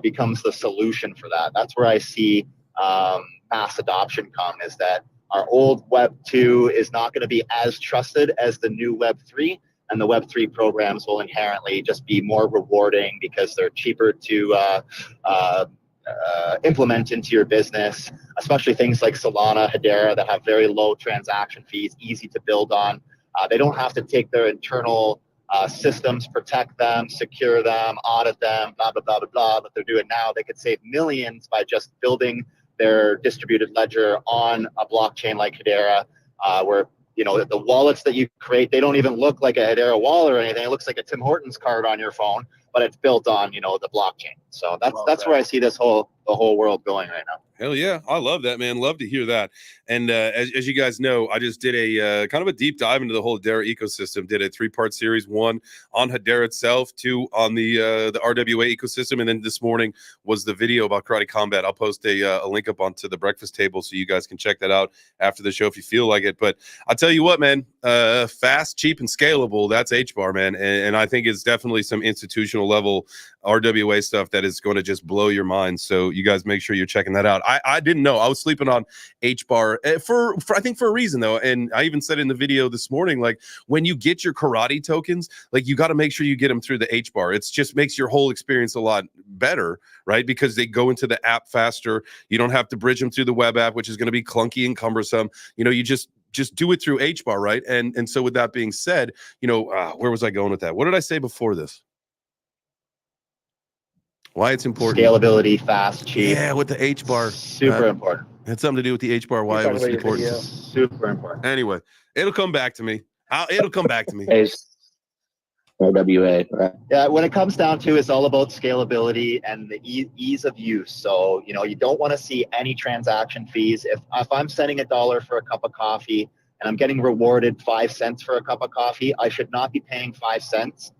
becomes the solution for that. That's where I see mass adoption come, is that our old Web 2 is not going to be as trusted as the new Web 3, and the Web 3 programs will inherently just be more rewarding because they're cheaper to implement into your business, especially things like Solana, Hedera that have very low transaction fees, easy to build on. They don't have to take their internal systems, protect them, secure them, audit them, blah, blah, blah, blah, blah, but they're doing now. They could save millions by just building their distributed ledger on a blockchain like Hedera, where the wallets that you create, they don't even look like a Hedera wallet or anything. It looks like a Tim Hortons card on your phone, but it's built on the blockchain. So that's where I see the whole world going right now. Hell yeah, I love that, man. Love to hear that. And as you guys know, I just did a kind of a deep dive into the whole Hedera ecosystem. Did a 3-part series, 1 on Hedera itself, 2 on the RWA ecosystem, and then this morning was the video about Karate Combat. I'll post a link up onto the breakfast table so you guys can check that out after the show if you feel like it. But I'll tell you what, man, fast, cheap, and scalable, that's HBAR, man. And I think it's definitely some institutional level RWA stuff that is going to just blow your mind. So you guys make sure you're checking that out. I didn't know. I was sleeping on HBAR for I think for a reason though. And I even said in the video this morning, like when you get your karate tokens, like you got to make sure you get them through the HBAR. It's just makes your whole experience a lot better, right? Because they go into the app faster. You don't have to bridge them through the web app, which is going to be clunky and cumbersome. You just do it through HBAR, right? And so with that being said, where was I going with that? What did I say before this? Why it's important. Scalability, fast, cheap. Yeah, with the HBAR. Super important. It had something to do with the HBAR, why it was important. Super important. Anyway, it'll come back to me. It'll come back to me. RWA. Right? Yeah, when it comes down to, it's all about scalability and the ease of use. So, you don't want to see any transaction fees. If I'm sending $1 for a cup of coffee and I'm getting rewarded 5 cents for a cup of coffee, I should not be paying 5 cents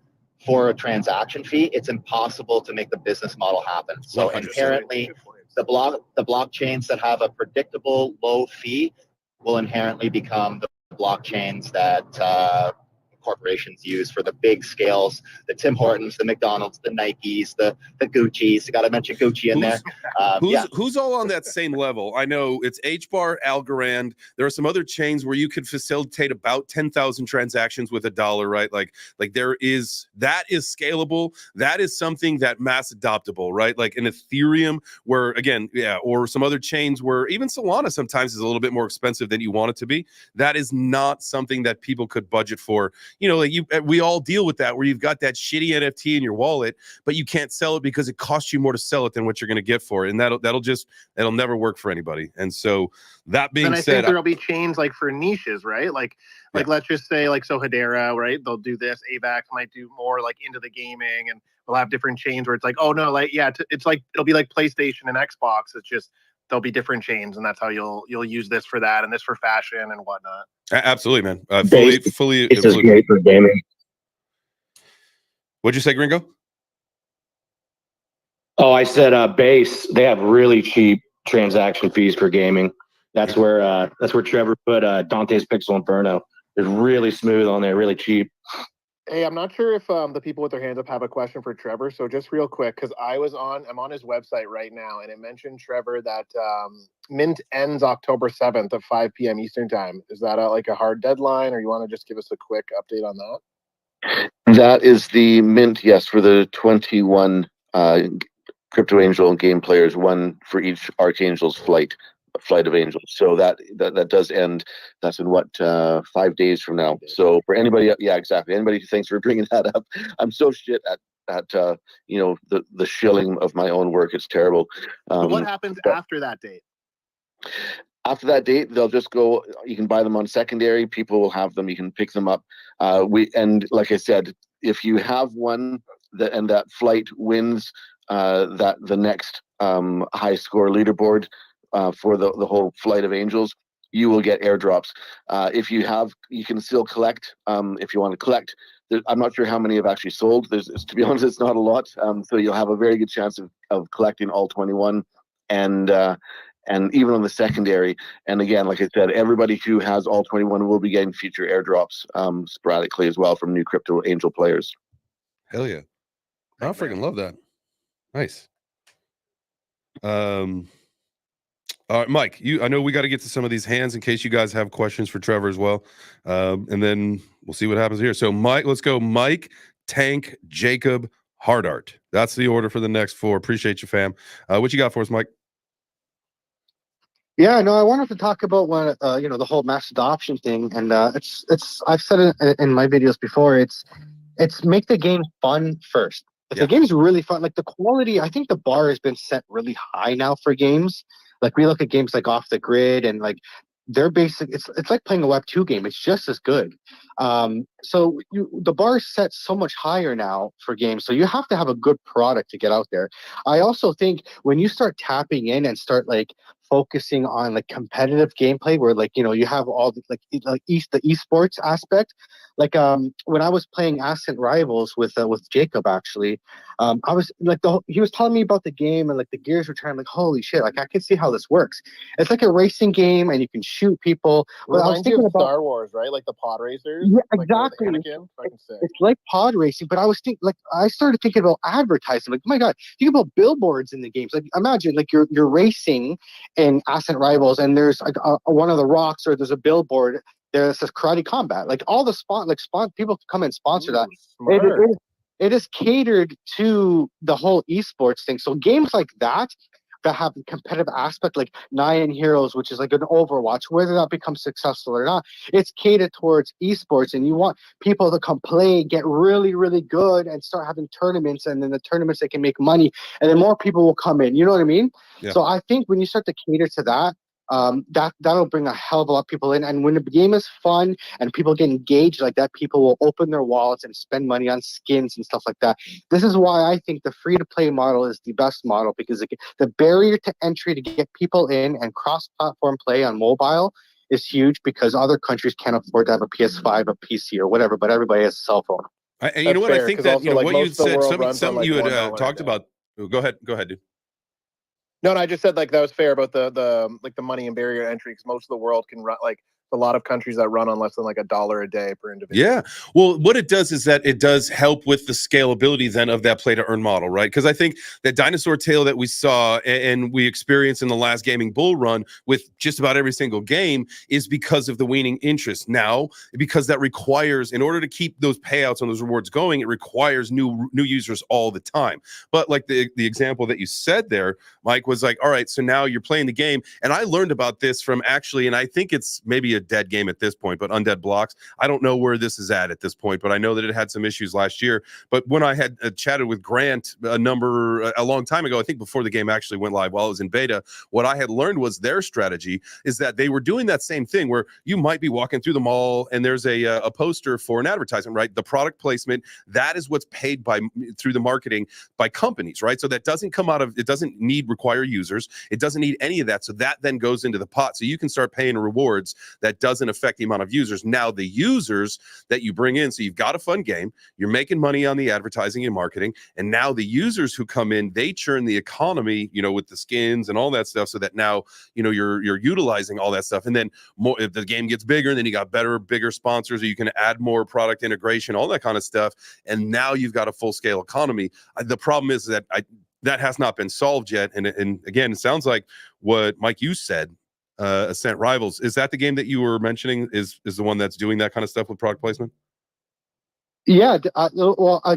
for a transaction fee. It's impossible to make the business model happen. So inherently, the blockchains that have a predictable low fee will inherently become the blockchains that corporations use for the big scales, the Tim Hortons, the McDonald's, the Nikes, the Gucci's. You got to mention Gucci in there. Who's all on that same level? I know it's HBAR, Algorand. There are some other chains where you could facilitate about 10,000 transactions with $1, right? Like that is scalable. That is something that mass adoptable, right? Like an Ethereum, where again, or some other chains where even Solana sometimes is a little bit more expensive than you want it to be. That is not something that people could budget for. You know, like we all deal with that, where you've got that shitty NFT in your wallet, but you can't sell it because it costs you more to sell it than what you're going to get for it, and that'll never work for anybody. And so that being said, I think there'll be chains like for niches, right? Like let's just say so Hedera, right? They'll do this. AVAX might do more like into the gaming, and we'll have different chains where it's like, oh no, it's like it'll be like PlayStation and Xbox. It's just there'll be different chains, and that's how you'll use this for that and this for fashion and whatnot. Absolutely, man. Fully. It's just great for gaming. What'd you say, Gringo? Oh, I said Base. They have really cheap transaction fees for gaming. That's where Trevor put Dante's Pixel Inferno. It's really smooth on there, really cheap. Hey, I'm not sure if the people with their hands up have a question for Trevor. So just real quick, because I'm on his website right now, and it mentioned, Trevor, that mint ends October 7th at 5 p.m. Eastern time. Is that like a hard deadline, or you want to just give us a quick update on that? That is the mint, yes, for the 21 Crypto Angel game players, one for each Archangel's flight of angels. So that does end. That's in 5 days from now. So for anybody, exactly, anybody who thinks we're bringing that up, I'm so shit at the shilling of my own work. It's terrible. But what happens after that date? After that date, they'll just go. You can buy them on secondary. People will have them. You can pick them up. And like I said, if you have one and that flight wins the next high score leaderboard for the whole flight of angels, you will get airdrops. If you can still collect if you want to collect. I'm not sure how many have actually sold. To be honest, it's not a lot. So you'll have a very good chance of collecting all 21, and even on the secondary. And again, like I said, everybody who has all 21 will be getting future airdrops sporadically as well from new Crypto Angel players. Hell yeah. I freaking love that. Nice. All right, Mike, I know we got to get to some of these hands in case you guys have questions for Trevor as well. And then we'll see what happens here. So Mike, let's go. Mike, Tank, Jacob, Hardart. That's the order for the next 4. Appreciate you, fam. What you got for us, Mike? Yeah, no, I wanted to talk about the whole mass adoption thing, and it's I've said it in my videos before. It's make the game fun first. If the game is really fun, like the quality, I think the bar has been set really high now for games. Like we look at games like Off the Grid, and like they're basic. It's like playing a Web2 game. It's just as good. So the bar is set so much higher now for games. So you have to have a good product to get out there. I also think when you start tapping in and start like focusing on like competitive gameplay, where like you have all the the esports aspect. Like when I was playing Ascent Rivals with Jacob, actually, I was like he was telling me about the game, and like the gears were turning. Like holy shit! Like I can see how this works. It's like a racing game, and you can shoot people. But I was thinking about Star Wars, right? Like the pod racers. Yeah, like exactly. Anakin. It's like pod racing, but I was I started thinking about advertising. Like, oh my god, think about billboards in the games. Like, imagine like you're racing in Ascent Rivals, and there's like one of the rocks, or there's a billboard. There's this karate combat. Like all the people come and sponsor that. It is catered to the whole esports thing. So games like that have a competitive aspect, like Nine Heroes, which is like an Overwatch, whether that becomes successful or not, it's catered towards esports, and you want people to come play, get really, really good, and start having tournaments, and then the tournaments they can make money, and then more people will come in. You know what I mean? Yeah. So I think when you start to cater to that, that'll bring a hell of a lot of people in. And when the game is fun and people get engaged like that, people will open their wallets and spend money on skins and stuff like that. This is why I think the free-to-play model is the best model, because the barrier to entry to get people in and cross-platform play on mobile is huge, because other countries can't afford to have a PS5, a PC, or whatever, but everybody has a cell phone. And you know what? I think that what you said, something you had talked about. Go ahead, dude. No, I just said like that was fair about the money and barrier to entry, because most of the world can run, like A lot of countries that run on less than like $1 a day per individual. Yeah. Well, what it does is that it does help with the scalability then of that play to earn model, right? Because I think that dinosaur tail that we saw and we experienced in the last gaming bull run with just about every single game is because of the waning interest. Now, because that requires, in order to keep those payouts and those rewards going, it requires new users all the time. But like the example that you said there, Mike, was like, all right, so now you're playing the game. And I learned about this from actually, and I think it's maybe a dead game at this point, but Undead Blocks. I don't know where this is at this point, but I know that it had some issues last year. But when I had chatted with Grant a long time ago, I think before the game actually went live while it was in beta, what I had learned was their strategy is that they were doing that same thing where you might be walking through the mall and there's a poster for an advertisement, right? The product placement, that is what's paid through the marketing by companies, right? So that doesn't come out of, it doesn't require users. It doesn't need any of that. So that then goes into the pot. So you can start paying rewards that doesn't affect the amount of users. Now the users that you bring in, so you've got a fun game, you're making money on the advertising and marketing, and now the users who come in, they churn the economy, with the skins and all that stuff, so that now you're utilizing all that stuff. And then more, if the game gets bigger, then you got bigger sponsors, or you can add more product integration, all that kind of stuff, and now you've got a full scale economy. The problem is that that has not been solved yet. And again, it sounds like what Mike, you said, Ascent Rivals, is that the game that you were mentioning is the one that's doing that kind of stuff with product placement? Yeah,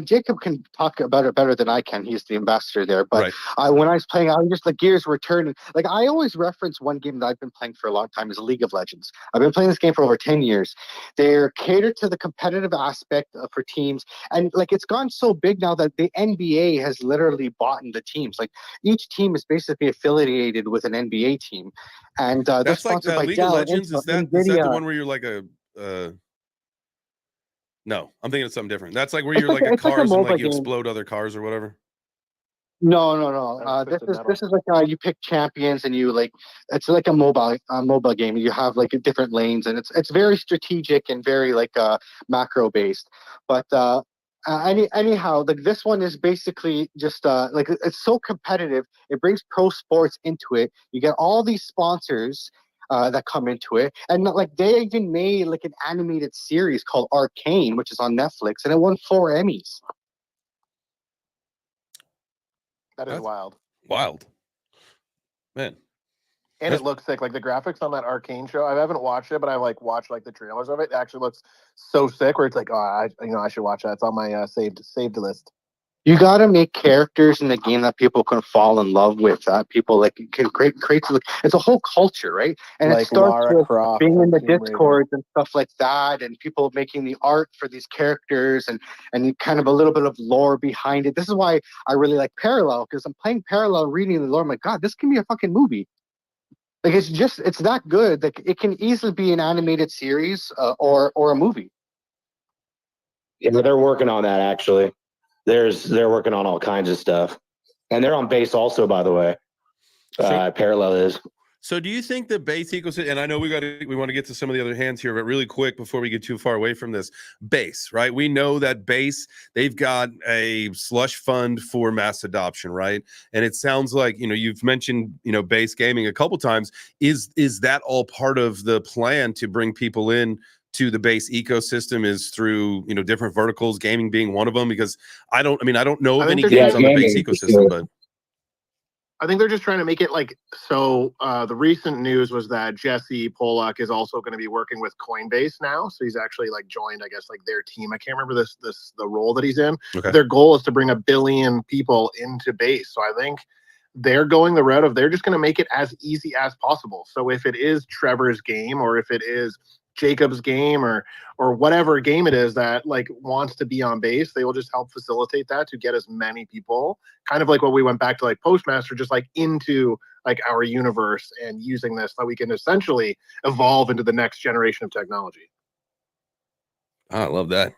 Jacob can talk about it better than I can. He's the ambassador there. But right. When I was playing, I was just the gears were turning. Like, I always reference one game that I've been playing for a long time is League of Legends. I've been playing this game for over 10 years. They're catered to the competitive aspect for teams. And, like, it's gone so big now that the NBA has literally bought the teams. Like, each team is basically affiliated with an NBA team. And that's like League of Legends. Is that the one where you're like a... No, I'm thinking of something different. That's like where you're like a cars and like you explode other cars or whatever. No. This is like you pick champions and you it's like a mobile game. You have like different lanes and it's very strategic and very like macro based. But anyhow, like this one is basically just like it's so competitive. It brings pro sports into it. You get all these sponsors that come into it, and like they even made like an animated series called Arcane, which is on Netflix, and it won 4 Emmys. That's wild, man. And it looks sick. Like the graphics on that Arcane show, I haven't watched it, but I've like watched like the trailers of it. It actually looks so sick. Where it's like, I should watch that. It's on my saved list. You got to make characters in the game that people can fall in love with. People like can create. It's a whole culture, right? And like it starts with being in the Discords and stuff like that, and people making the art for these characters, and kind of a little bit of lore behind it. This is why I really like Parallel, because I'm playing Parallel, reading the lore. I'm like, God, this can be a fucking movie. Like it's that good. Like it can easily be an animated series or a movie. Yeah, they're working on that actually. They're working on all kinds of stuff, and they're on base also, by the way. Parallel is. So, do you think the base ecosystem? And I know we want to get to some of the other hands here, but really quick before we get too far away from this, base, right? We know that base, they've got a slush fund for mass adoption, right? And it sounds like you've mentioned base gaming a couple times. Is that all part of the plan to bring people in to the base ecosystem, is through different verticals, gaming being one of them? Because I don't know of any games on the base ecosystem, but I think they're just trying to make it like so. The recent news was that Jesse Pollock is also going to be working with Coinbase now, so he's actually like joined, I guess, like their team. I can't remember the role that he's in. Okay. Their goal is to bring 1 billion people into base, so I think they're going the route of they're just going to make it as easy as possible. So if it is Trevor's game, or if it is Jacob's game, or whatever game it is that like wants to be on base, they will just help facilitate that to get as many people, kind of like what we went back to like Postmaster, just like into like our universe and using this so we can essentially evolve into the next generation of technology. I love that.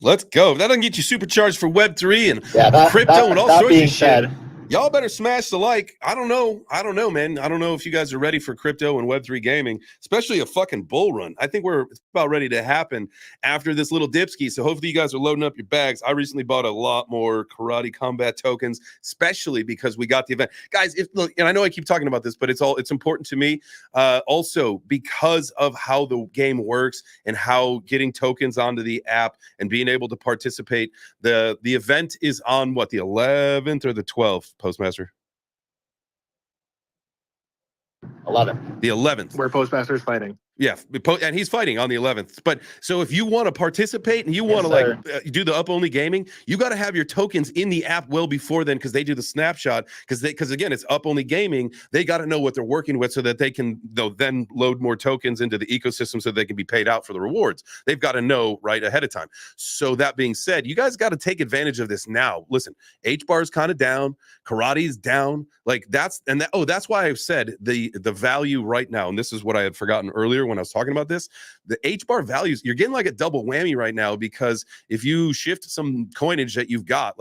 Let's go. If that doesn't get you supercharged for Web3 and crypto and all sorts of shit. Y'all better smash the like. I don't know, man. I don't know if you guys are ready for crypto and Web3 gaming, especially a fucking bull run. I think it's about ready to happen after this little dipski. So hopefully you guys are loading up your bags. I recently bought a lot more Karate Combat tokens, especially because we got the event. Guys, look, and I know I keep talking about this, but it's important to me. Also, because of how the game works and how getting tokens onto the app and being able to participate, the event is on the 11th or the 12th. Postmaster? 11th. The 11th. Where Postmaster is fighting. Yeah, and he's fighting on the 11th. But so if you want to participate and you want to do the up only gaming, you got to have your tokens in the app well before then, because they do the snapshot. Because again, it's up only gaming. They got to know what they're working with so that they'll then load more tokens into the ecosystem so they can be paid out for the rewards. They've got to know right ahead of time. So that being said, you guys got to take advantage of this now. Listen, HBAR is kind of down, Karate's down. That's why I've said the value right now, and this is what I had forgotten earlier when I was talking about this, the HBAR values, you're getting like a double whammy right now, because if you shift some coinage that you've got,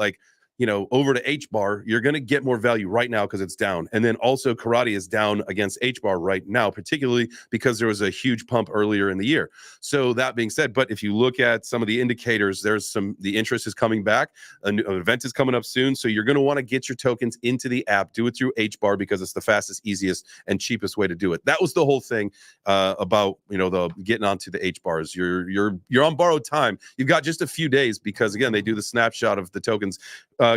over to HBAR, you're going to get more value right now because it's down. And then also Karate is down against HBAR right now, particularly because there was a huge pump earlier in the year. So that being said, but if you look at some of the indicators, the interest is coming back. An event is coming up soon. So you're going to want to get your tokens into the app, do it through HBAR, because it's the fastest, easiest, and cheapest way to do it. That was the whole thing about, the getting onto the HBARs. You're on borrowed time. You've got just a few days, because again, they do the snapshot of the tokens.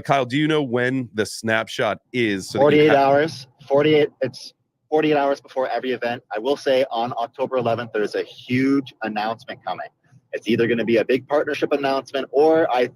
Kyle, do you know when the snapshot is? 48 hours. 48. It's 48 hours before every event. I will say on October 11th, there's a huge announcement coming. It's either going to be a big partnership announcement, or I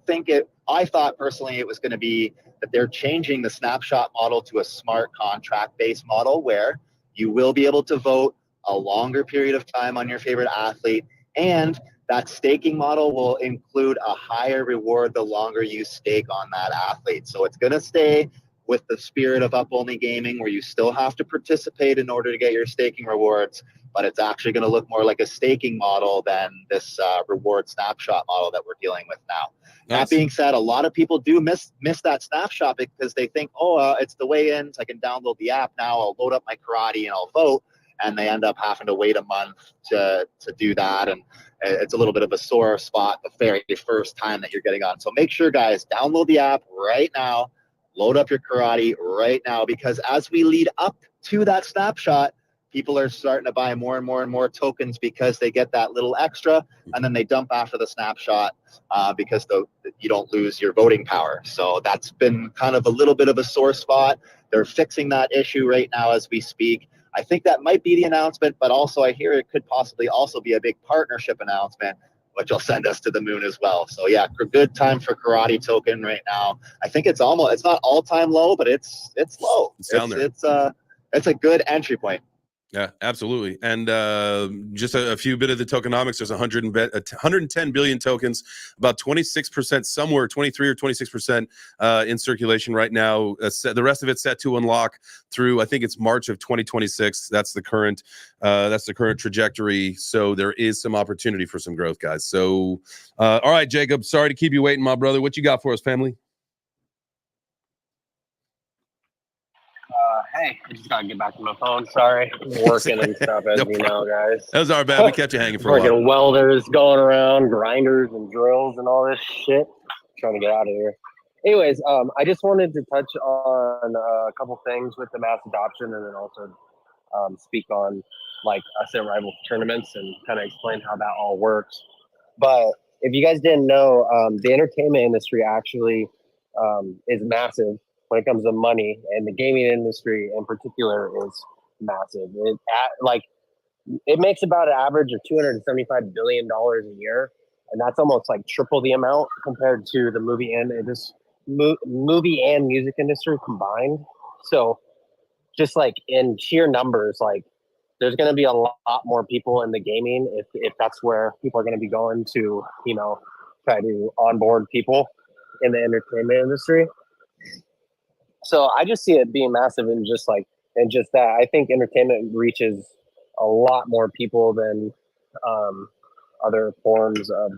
thought personally it was going to be that they're changing the snapshot model to a smart contract-based model, where you will be able to vote a longer period of time on your favorite athlete, and that staking model will include a higher reward the longer you stake on that athlete. So it's going to stay with the spirit of up-only gaming, where you still have to participate in order to get your staking rewards, but it's actually going to look more like a staking model than this reward snapshot model that we're dealing with now. Nice. That being said, a lot of people do miss that snapshot because they think, it's the weigh-ins, I can download the app now, I'll load up my Karate and I'll vote, and they end up having to wait a month to do that, and it's a little bit of a sore spot the very first time that you're getting on. So make sure, guys, download the app right now, load up your Karate right now, because as we lead up to that snapshot, people are starting to buy more and more and more tokens because they get that little extra, and then they dump after the snapshot because you don't lose your voting power. So that's been kind of a little bit of a sore spot. They're fixing that issue right now as we speak. I think that might be the announcement, but also I hear it could possibly also be a big partnership announcement, which will send us to the moon as well. So yeah, good time for Karate token right now. I think it's not all-time low, but it's low. It's down there. It's a good entry point. Yeah, absolutely. And just a few bit of the tokenomics. There's 110 billion tokens, about 26%, somewhere 23 or 26% in circulation right now. The rest of it's set to unlock through, I think it's March of 2026. That's the current trajectory. So there is some opportunity for some growth, guys. So, all right, Jacob, sorry to keep you waiting, my brother. What you got for us, family? Hey, I just gotta get back to my phone. Sorry, I'm working and stuff, as you know, guys. That was our bad. We kept you hanging for a while. Working welders, going around, grinders and drills and all this shit. Trying to get out of here. Anyways, I just wanted to touch on a couple things with the mass adoption, and then also speak on like us at rival tournaments and kind of explain how that all works. But if you guys didn't know, the entertainment industry actually is massive when it comes to money, and the gaming industry in particular is massive. It makes about an average of $275 billion a year, and that's almost like triple the amount compared to the movie and music industry combined. So just like in sheer numbers, like there's going to be a lot more people in the gaming if that's where people are going to be going to, try to onboard people in the entertainment industry. So I just see it being massive, and just that. I think entertainment reaches a lot more people than other forms of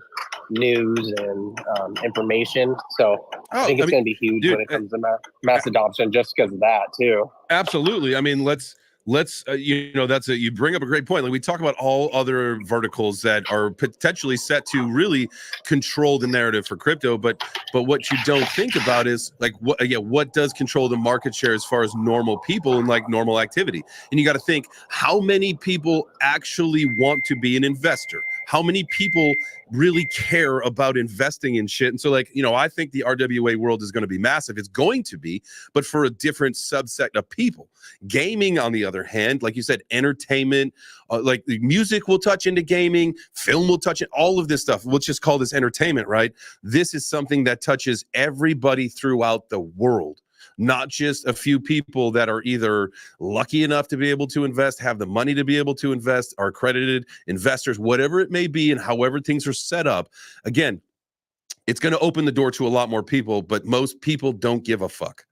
news and information. So I think it's going to be huge when it comes to mass adoption, just because of that too. Absolutely. I mean, let's you know, you bring up a great point. Like, we talk about all other verticals that are potentially set to really control the narrative for crypto, but what you don't think about is like what does control the market share as far as normal people and like normal activity. And you got to think, how many people actually want to be an investor? How many people really care about investing in shit? And so, like, you know, I think the RWA world is going to be massive. It's going to be, but for a different subset of people. Gaming, on the other hand, like you said, entertainment, like the music will touch into gaming, film will touch it, all of this stuff. We'll just call this entertainment, right? This is something that touches everybody throughout the world. Not just a few people that are either lucky enough to be able to invest, have the money to be able to invest, are accredited investors, whatever it may be, and however things are set up. Again, it's going to open the door to a lot more people, but most people don't give a fuck.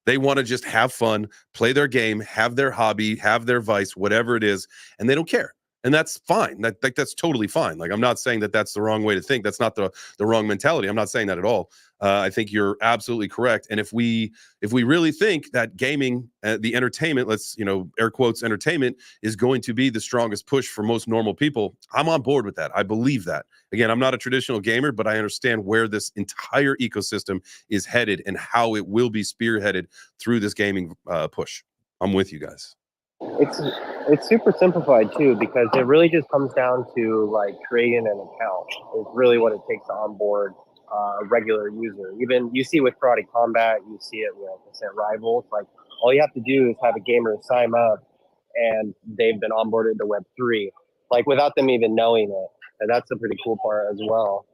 They want to just have fun, play their game, have their hobby, have their vice, whatever it is, and they don't care. And that's fine. That's totally fine. Like, I'm not saying that that's the wrong way to think. That's not the wrong mentality. I'm not saying that at all. I think you're absolutely correct. And if we really think that gaming, the entertainment, let's, you know, air quotes, entertainment is going to be the strongest push for most normal people, I'm on board with that. I believe that. Again, I'm not a traditional gamer, but I understand where this entire ecosystem is headed and how it will be spearheaded through this gaming push. I'm with you guys. It's super simplified too, because it really just comes down to like creating an account. It's really what it takes to onboard a regular user. Even you see with Karate Combat, you see it with Rivals. Like, all you have to do is have a gamer sign up, and they've been onboarded to Web3, like without them even knowing it. And that's a pretty cool part as well.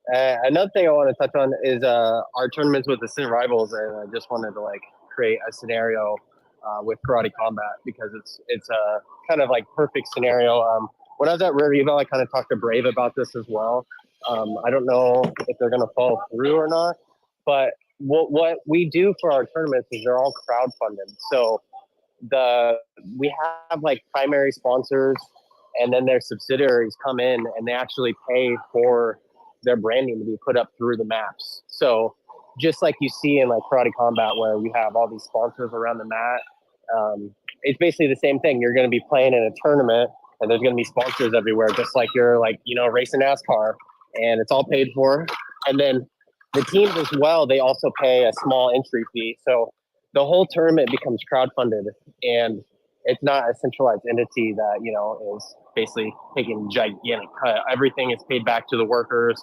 Another thing I want to touch on is our tournaments with the Sin Rivals, and I just wanted to like create a scenario with Karate Combat, because it's a kind of like perfect scenario. When I was at Rare Evo, I kind of talked to Brave about this as well. I don't know if they're going to follow through or not, but what we do for our tournaments is they're all crowdfunded. So we have like primary sponsors, and then their subsidiaries come in and they actually pay for their branding to be put up through the maps. So just like you see in like Karate Combat, where we have all these sponsors around the mat, it's basically the same thing. You're going to be playing in a tournament, and there's going to be sponsors everywhere, just like you're like, you know, racing NASCAR, and it's all paid for. And then the teams as well, they also pay a small entry fee. So the whole tournament becomes crowdfunded, and it's not a centralized entity that, you know, is basically taking gigantic cut. Everything is paid back to the workers,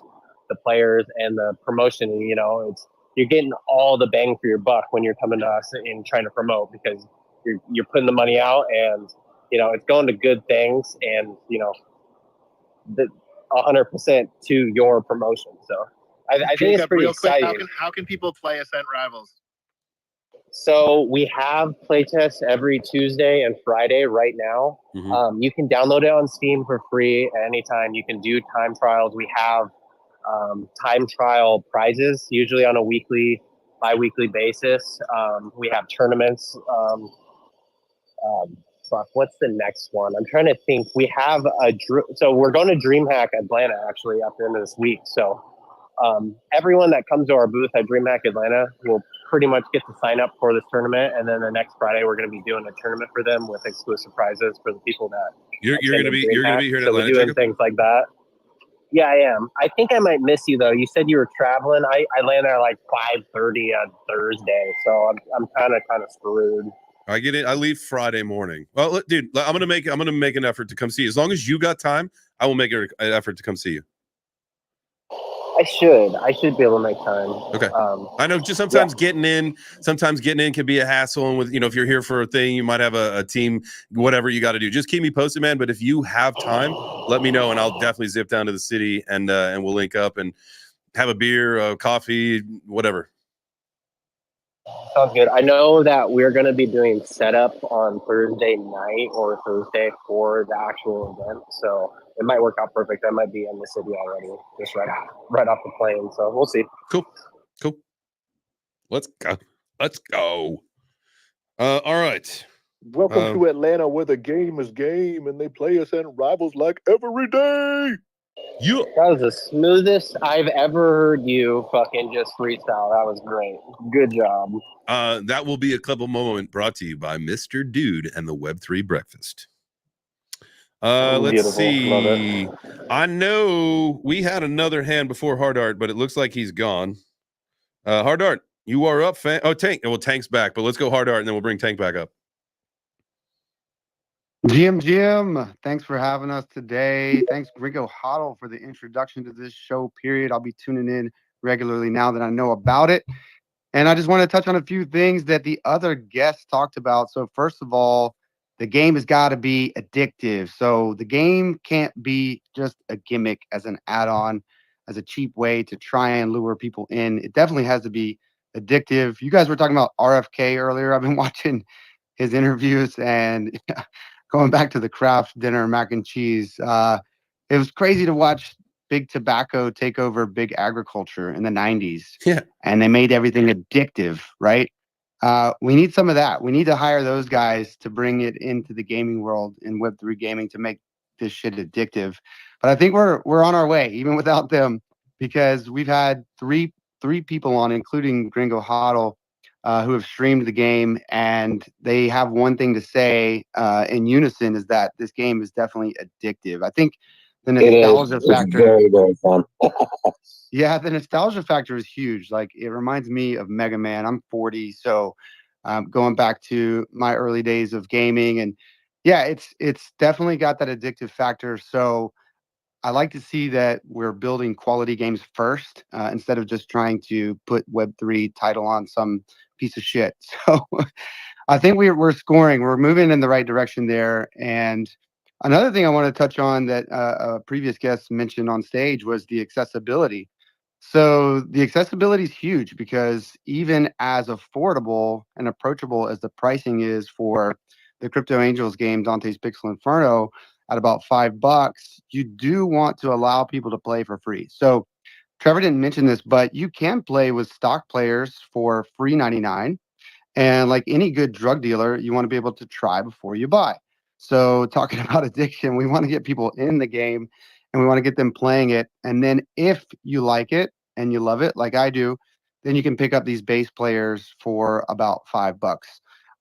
the players, and the promotion. You know, you're getting all the bang for your buck when you're coming to us and trying to promote, because you're putting the money out, and, you know, it's going to good things, and, you know, 100% to your promotion. So I think it's pretty exciting. Quick, how can people play Ascent Rivals? So we have playtests every Tuesday and Friday right now. Mm-hmm. You can download it on Steam for free at any time. You can do time trials. We have time trial prizes, usually on a weekly, bi-weekly basis. We have tournaments. What's the next one? I'm trying to think. We have so we're going to DreamHack Atlanta actually at the end of this week. So everyone that comes to our booth at DreamHack Atlanta will pretty much get to sign up for this tournament, and then the next Friday we're going to be doing a tournament for them with exclusive prizes for the people that you're going to be here in Atlanta. So we're doing things like that. Yeah, I am. I think I might miss you though. You said you were traveling. I landed at like 5:30 on Thursday, so I'm kind of screwed. I get it. I leave Friday morning. Well, look, dude, I'm gonna make an effort to come see you. As long as you got time, I will make an effort to come see you. I should be able to make time. Okay. I know just sometimes getting in can be a hassle. And with, you know, if you're here for a thing, you might have a team, whatever you got to do. Just keep me posted, man. But if you have time, let me know, and I'll definitely zip down to the city, and we'll link up and have a beer, coffee, whatever. Sounds good. I know that we're going to be doing setup on Thursday night or Thursday for the actual event, so it might work out perfect. I might be in the city already, just right off the plane. So we'll see. Cool. Let's go. All right. Welcome to Atlanta, where the game is game, and they play us in Rivals like every day. That was the smoothest I've ever heard you fucking just freestyle. That was great. Good job. That will be a couple moment brought to you by Mr. Dude and the Web3 Breakfast. Let's Beautiful. see. Love I know we had another hand before Hard Art, but it looks like he's gone. Hard Art, you are up, fan. Oh, Tank. Well, Tank's back, but let's go Hard Art and then we'll bring Tank back up. GM, thanks for having us today. Thanks, Gringo Hoddle, for the introduction to this show, period. I'll be tuning in regularly now that I know about it. And I just want to touch on a few things that the other guests talked about. So first of all, the game has got to be addictive. So the game can't be just a gimmick as an add-on, as a cheap way to try and lure people in. It definitely has to be addictive. You guys were talking about RFK earlier. I've been watching his interviews and going back to the Kraft dinner mac and cheese. It was crazy to watch big tobacco take over big agriculture in the 90s. Yeah. And they made everything addictive, right? We need some of that. We need to hire those guys to bring it into the gaming world in Web3 gaming to make this shit addictive. But I think we're on our way, even without them, because we've had three people on, including Gringo Hoddle, who have streamed the game, and they have one thing to say in unison, is that this game is definitely addictive. I think the nostalgia factor. Very, very fun. Yeah, the nostalgia factor is huge. Like, it reminds me of Mega Man. I'm 40, so going back to my early days of gaming, and yeah, it's definitely got that addictive factor. So I like to see that we're building quality games first, instead of just trying to put Web3 title on some piece of shit. So I think we're scoring. We're moving in the right direction there. And another thing I want to touch on that a previous guest mentioned on stage was the accessibility. So the accessibility is huge, because even as affordable and approachable as the pricing is for the Crypto Angels game, Dante's Pixel Inferno, at about $5, you do want to allow people to play for free. So Trevor didn't mention this, but you can play with stock players for free 99. And like any good drug dealer, you want to be able to try before you buy. So talking about addiction, we want to get people in the game and we want to get them playing it. And then if you like it and you love it, like I do, then you can pick up these base players for about $5.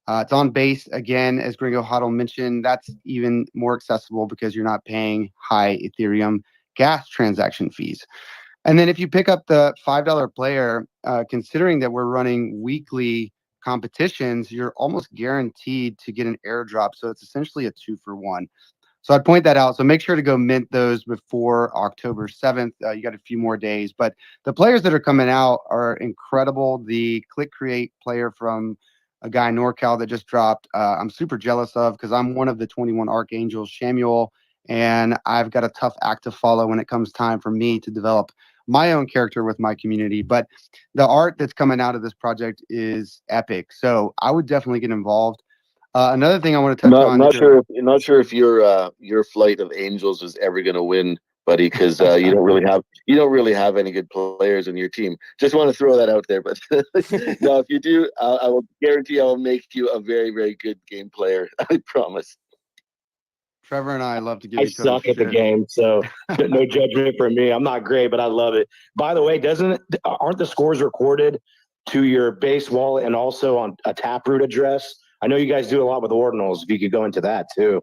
It's on base again, as Gringo Hoddle mentioned. That's even more accessible because you're not paying high Ethereum gas transaction fees. And then if you pick up the $5 player, considering that we're running weekly competitions, you're almost guaranteed to get an airdrop. So it's essentially a 2-for-1. So I'd point that out. So make sure to go mint those before October 7th. You got a few more days, but the players that are coming out are incredible. The Click Create player from a guy in NorCal that just dropped, I'm super jealous of, because I'm one of the 21 Archangels, Shamuel, and I've got a tough act to follow when it comes time for me to develop my own character with my community. But the art that's coming out of this project is epic. So I would definitely get involved. Another thing I want to touch on. Not sure if your flight of angels is ever going to win, buddy, because you don't really have any good players in your team. Just want to throw that out there. But no, if you do, I will guarantee I will make you a very, very good game player. I promise. Trevor and I love to give I each other suck at the shit. game, so no judgment from me. I'm not great, but I love it. By the way, aren't the scores recorded to your base wallet and also on a Taproot address? I know you guys do a lot with ordinals. If you could go into that too.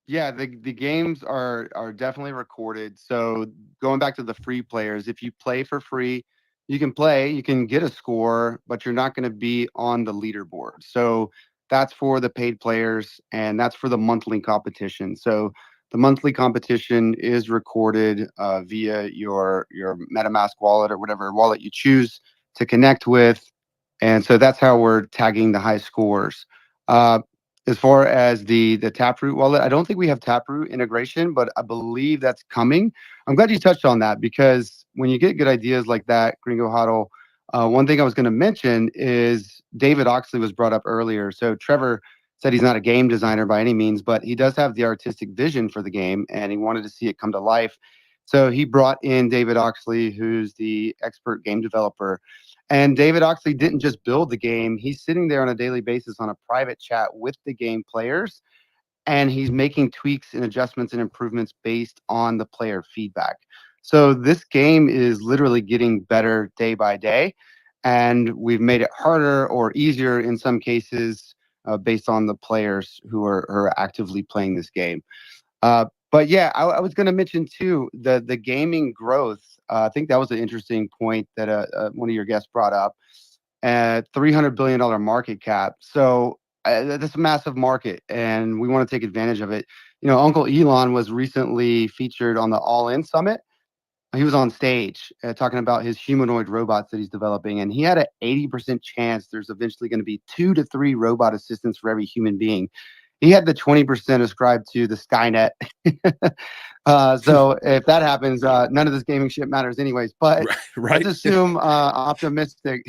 Yeah, the games are definitely recorded. So going back to the free players, if you play for free, you can get a score, but you're not going to be on the leaderboard. So that's for the paid players, and that's for the monthly competition. So the monthly competition is recorded via your MetaMask wallet or whatever wallet you choose to connect with. And so that's how we're tagging the high scores. As far as the Taproot wallet, I don't think we have Taproot integration, but I believe that's coming. I'm glad you touched on that, because when you get good ideas like that, Gringo Hoddle, one thing I was going to mention is David Oxley was brought up earlier. So Trevor said he's not a game designer by any means, but he does have the artistic vision for the game, and he wanted to see it come to life. So he brought in David Oxley, who's the expert game developer. And David Oxley didn't just build the game. He's sitting there on a daily basis on a private chat with the game players. and he's making tweaks and adjustments and improvements based on the player feedback. So this game is literally getting better day by day, and we've made it harder or easier in some cases based on the players who are actively playing this game. But yeah, I was going to mention too the gaming growth. I think that was an interesting point that one of your guests brought up. $300 billion market cap. So that's a massive market, and we want to take advantage of it. You know, Uncle Elon was recently featured on the All In Summit. He was on stage talking about his humanoid robots that he's developing, and he had an 80% chance there's eventually going to be 2 to 3 robot assistants for every human being. He had the 20% ascribed to the Skynet. So if that happens, none of this gaming shit matters anyways. But right. let's assume optimistic.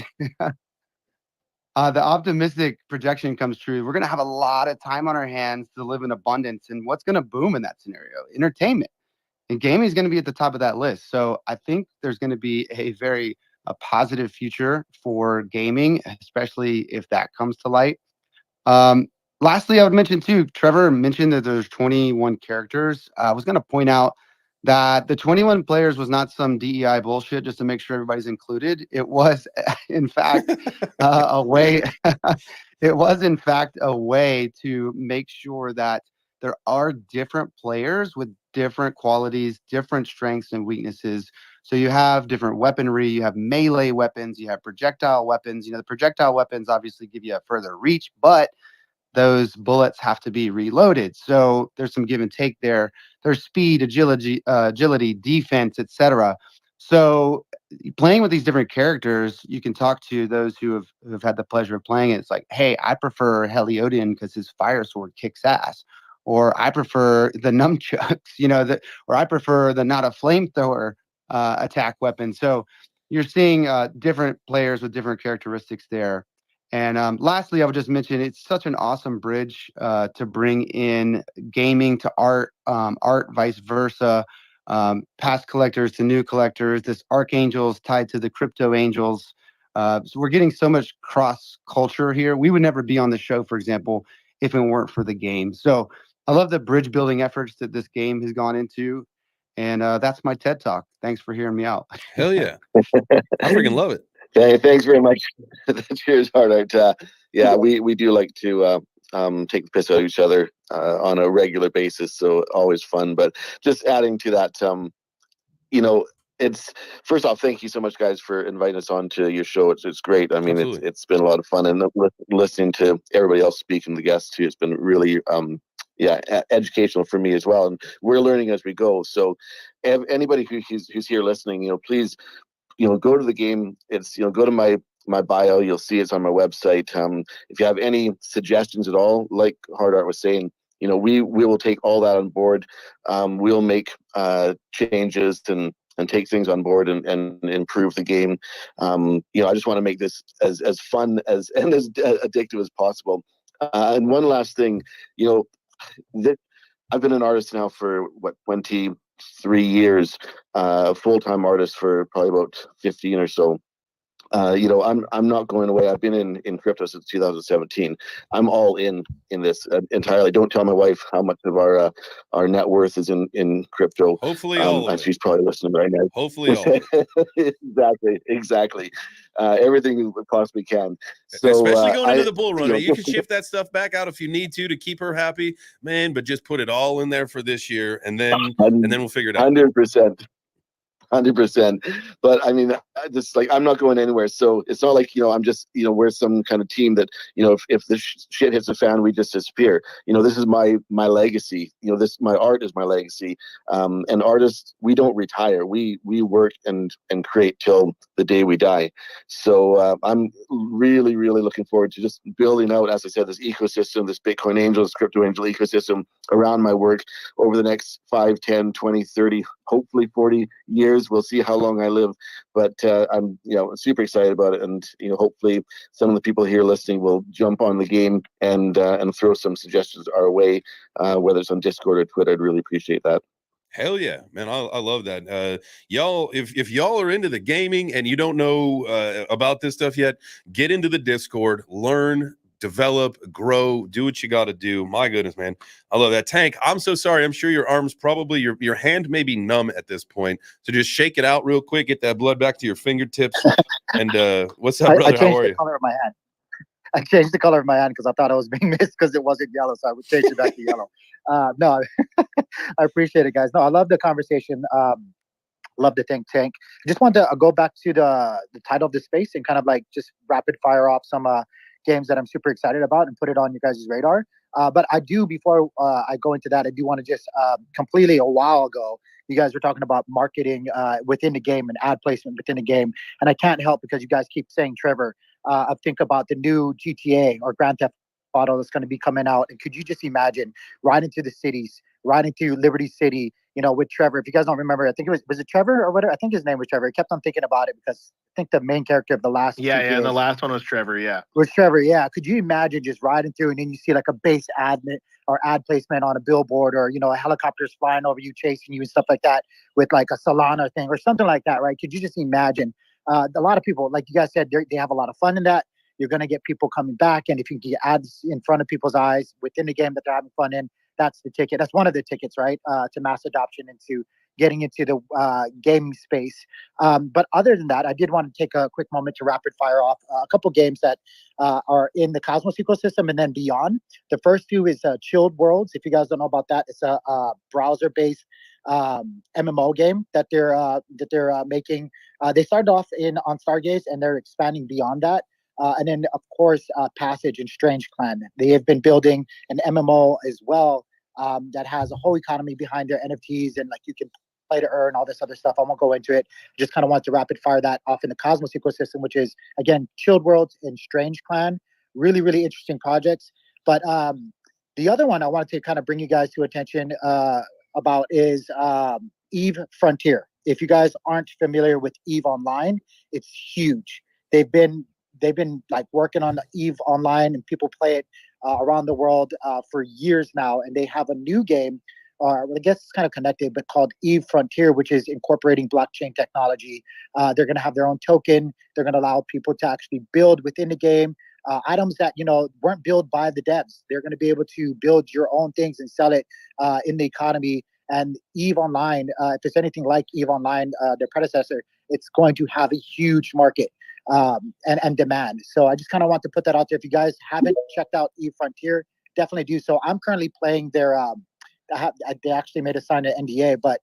The optimistic projection comes true. We're going to have a lot of time on our hands to live in abundance. And what's going to boom in that scenario? Entertainment. And gaming is going to be at the top of that list. So I think there's going to be a positive future for gaming, especially if that comes to light. Lastly, I would mention too, Trevor mentioned that there's 21 characters. I was going to point out that the 21 players was not some DEI bullshit just to make sure everybody's included. It was, in fact, a way. It was, in fact, a way to make sure that there are different players with different qualities, different strengths and weaknesses. So you have different weaponry, you have melee weapons, you have projectile weapons. You know, the projectile weapons obviously give you a further reach, but those bullets have to be reloaded. So there's some give and take there. There's speed, agility, defense, etc. So playing with these different characters, you can talk to those who have had the pleasure of playing it. It's like, hey, I prefer Heliodian because his fire sword kicks ass. Or I prefer the nunchucks, you know, or I prefer the not a flamethrower attack weapon. So you're seeing different players with different characteristics there. And lastly, I would just mention it's such an awesome bridge to bring in gaming to art, art vice versa, past collectors to new collectors. This Archangels tied to the Crypto Angels. So we're getting so much cross culture here. We would never be on the show, for example, if it weren't for the game. So I love the bridge building efforts that this game has gone into. And that's my TED Talk. Thanks for hearing me out. Hell yeah. I freaking love it. Hey, thanks very much. Cheers, Hard Art. Yeah, we do like to take the piss out of each other on a regular basis, so always fun. But just adding to that, you know, it's first off, thank you so much, guys, for inviting us on to your show. It's great. I mean, it's been a lot of fun, and listening to everybody else speaking, the guests too, it's been really educational for me as well, and we're learning as we go. So, anybody who's here listening, you know, please, you know, go to the game. It's, you know, go to my bio. You'll see it's on my website. If you have any suggestions at all, like Hard Art was saying, you know, we will take all that on board. We'll make changes and take things on board and improve the game. You know, I just want to make this as fun and as addictive as possible. And one last thing, you know, I've been an artist now for 23 years, full-time artist for probably about 15 or so. You know, I'm not going away. I've been in crypto since 2017. I'm all in this entirely. Don't tell my wife how much of our net worth is in crypto. Hopefully all of it. She's probably listening right now. Hopefully all of it. Exactly. Everything we possibly can. So, especially going into the bull run. You can shift that stuff back out if you need to keep her happy, man, but just put it all in there for this year, and then we'll figure it out. 100%. But I mean, just like, I'm not going anywhere. So it's not like, you know, I'm just, you know, we're some kind of team that, you know, if this shit hits the fan, we just disappear. You know, this is my legacy. You know, my art is my legacy. And artists, we don't retire. We work and create till the day we die. So I'm really, really looking forward to just building out, as I said, this ecosystem, this Bitcoin Angels, Crypto Angel ecosystem around my work over the next 5, 10, 20, 30, hopefully 40 years. We'll see how long I live, but I'm, you know, super excited about it, and, you know, hopefully some of the people here listening will jump on the game and throw some suggestions our way, whether it's on Discord or Twitter. I'd really appreciate that. Hell yeah, man. I love that. Y'all, if y'all are into the gaming and you don't know about this stuff yet, get into the Discord, learn, develop, grow, do what you got to do. My goodness, man. I love that. Tank, I'm so sorry. I'm sure your arms probably, your hand may be numb at this point. So just shake it out real quick, get that blood back to your fingertips. And what's up, brother? How are you? Color of my hand. I changed the color of my hand because I thought I was being missed because it wasn't yellow. So I would change it back to yellow. No, I appreciate it, guys. No, I love the conversation. Love the think tank. Just wanted to go back to the title of the space and kind of like just rapid fire off some games that I'm super excited about and put it on you guys' radar. But I do, before I go into that, I do want to just completely a while ago, you guys were talking about marketing within the game and ad placement within the game. And I can't help because you guys keep saying, Trevor, I think about the new GTA or Grand Theft Auto that's going to be coming out. And could you just imagine riding through the cities, riding through Liberty City, you know, with Trevor? If you guys don't remember, I think it was it Trevor or whatever? I think his name was Trevor. I kept on thinking about it because I think the main character of the last Yeah, the last one was Trevor, yeah. Was Trevor, yeah. Could you imagine just riding through and then you see like a base ad or ad placement on a billboard, or, you know, a helicopter's flying over you, chasing you and stuff like that with like a Solana thing or something like that, right? Could you just imagine? A lot of people, like you guys said, they have a lot of fun in that. You're going to get people coming back. And if you can get ads in front of people's eyes within the game that they're having fun in, that's the ticket. That's one of the tickets, right? To mass adoption, into getting into the gaming space. But other than that, I did want to take a quick moment to rapid fire off a couple games that are in the Cosmos ecosystem and then beyond. The first two is Chilled Worlds. If you guys don't know about that, it's a browser-based MMO game that they're making. They started off on Stargaze and they're expanding beyond that. And then, of course, Passage and Strange Clan. They have been building an MMO as well that has a whole economy behind their NFTs, and like you can play to earn all this other stuff. I won't go into it. Just kind of want to rapid fire that off in the Cosmos ecosystem, which is, again, Chilled Worlds and Strange Clan. Really, really interesting projects. But the other one I wanted to kind of bring you guys to attention about is EVE Frontier. If you guys aren't familiar with EVE Online, it's huge. They've been like working on EVE Online, and people play it around the world for years now. And they have a new game, I guess it's kind of connected, but called EVE Frontier, which is incorporating blockchain technology. They're going to have their own token. They're going to allow people to actually build within the game items that, you know, weren't built by the devs. They're going to be able to build your own things and sell it in the economy. And EVE Online, if it's anything like EVE Online, their predecessor, it's going to have a huge market and demand. So I just kind of want to put that out there. If you guys haven't checked out EVE Frontier, definitely do so. I'm currently playing their, they actually made us sign an NDA, but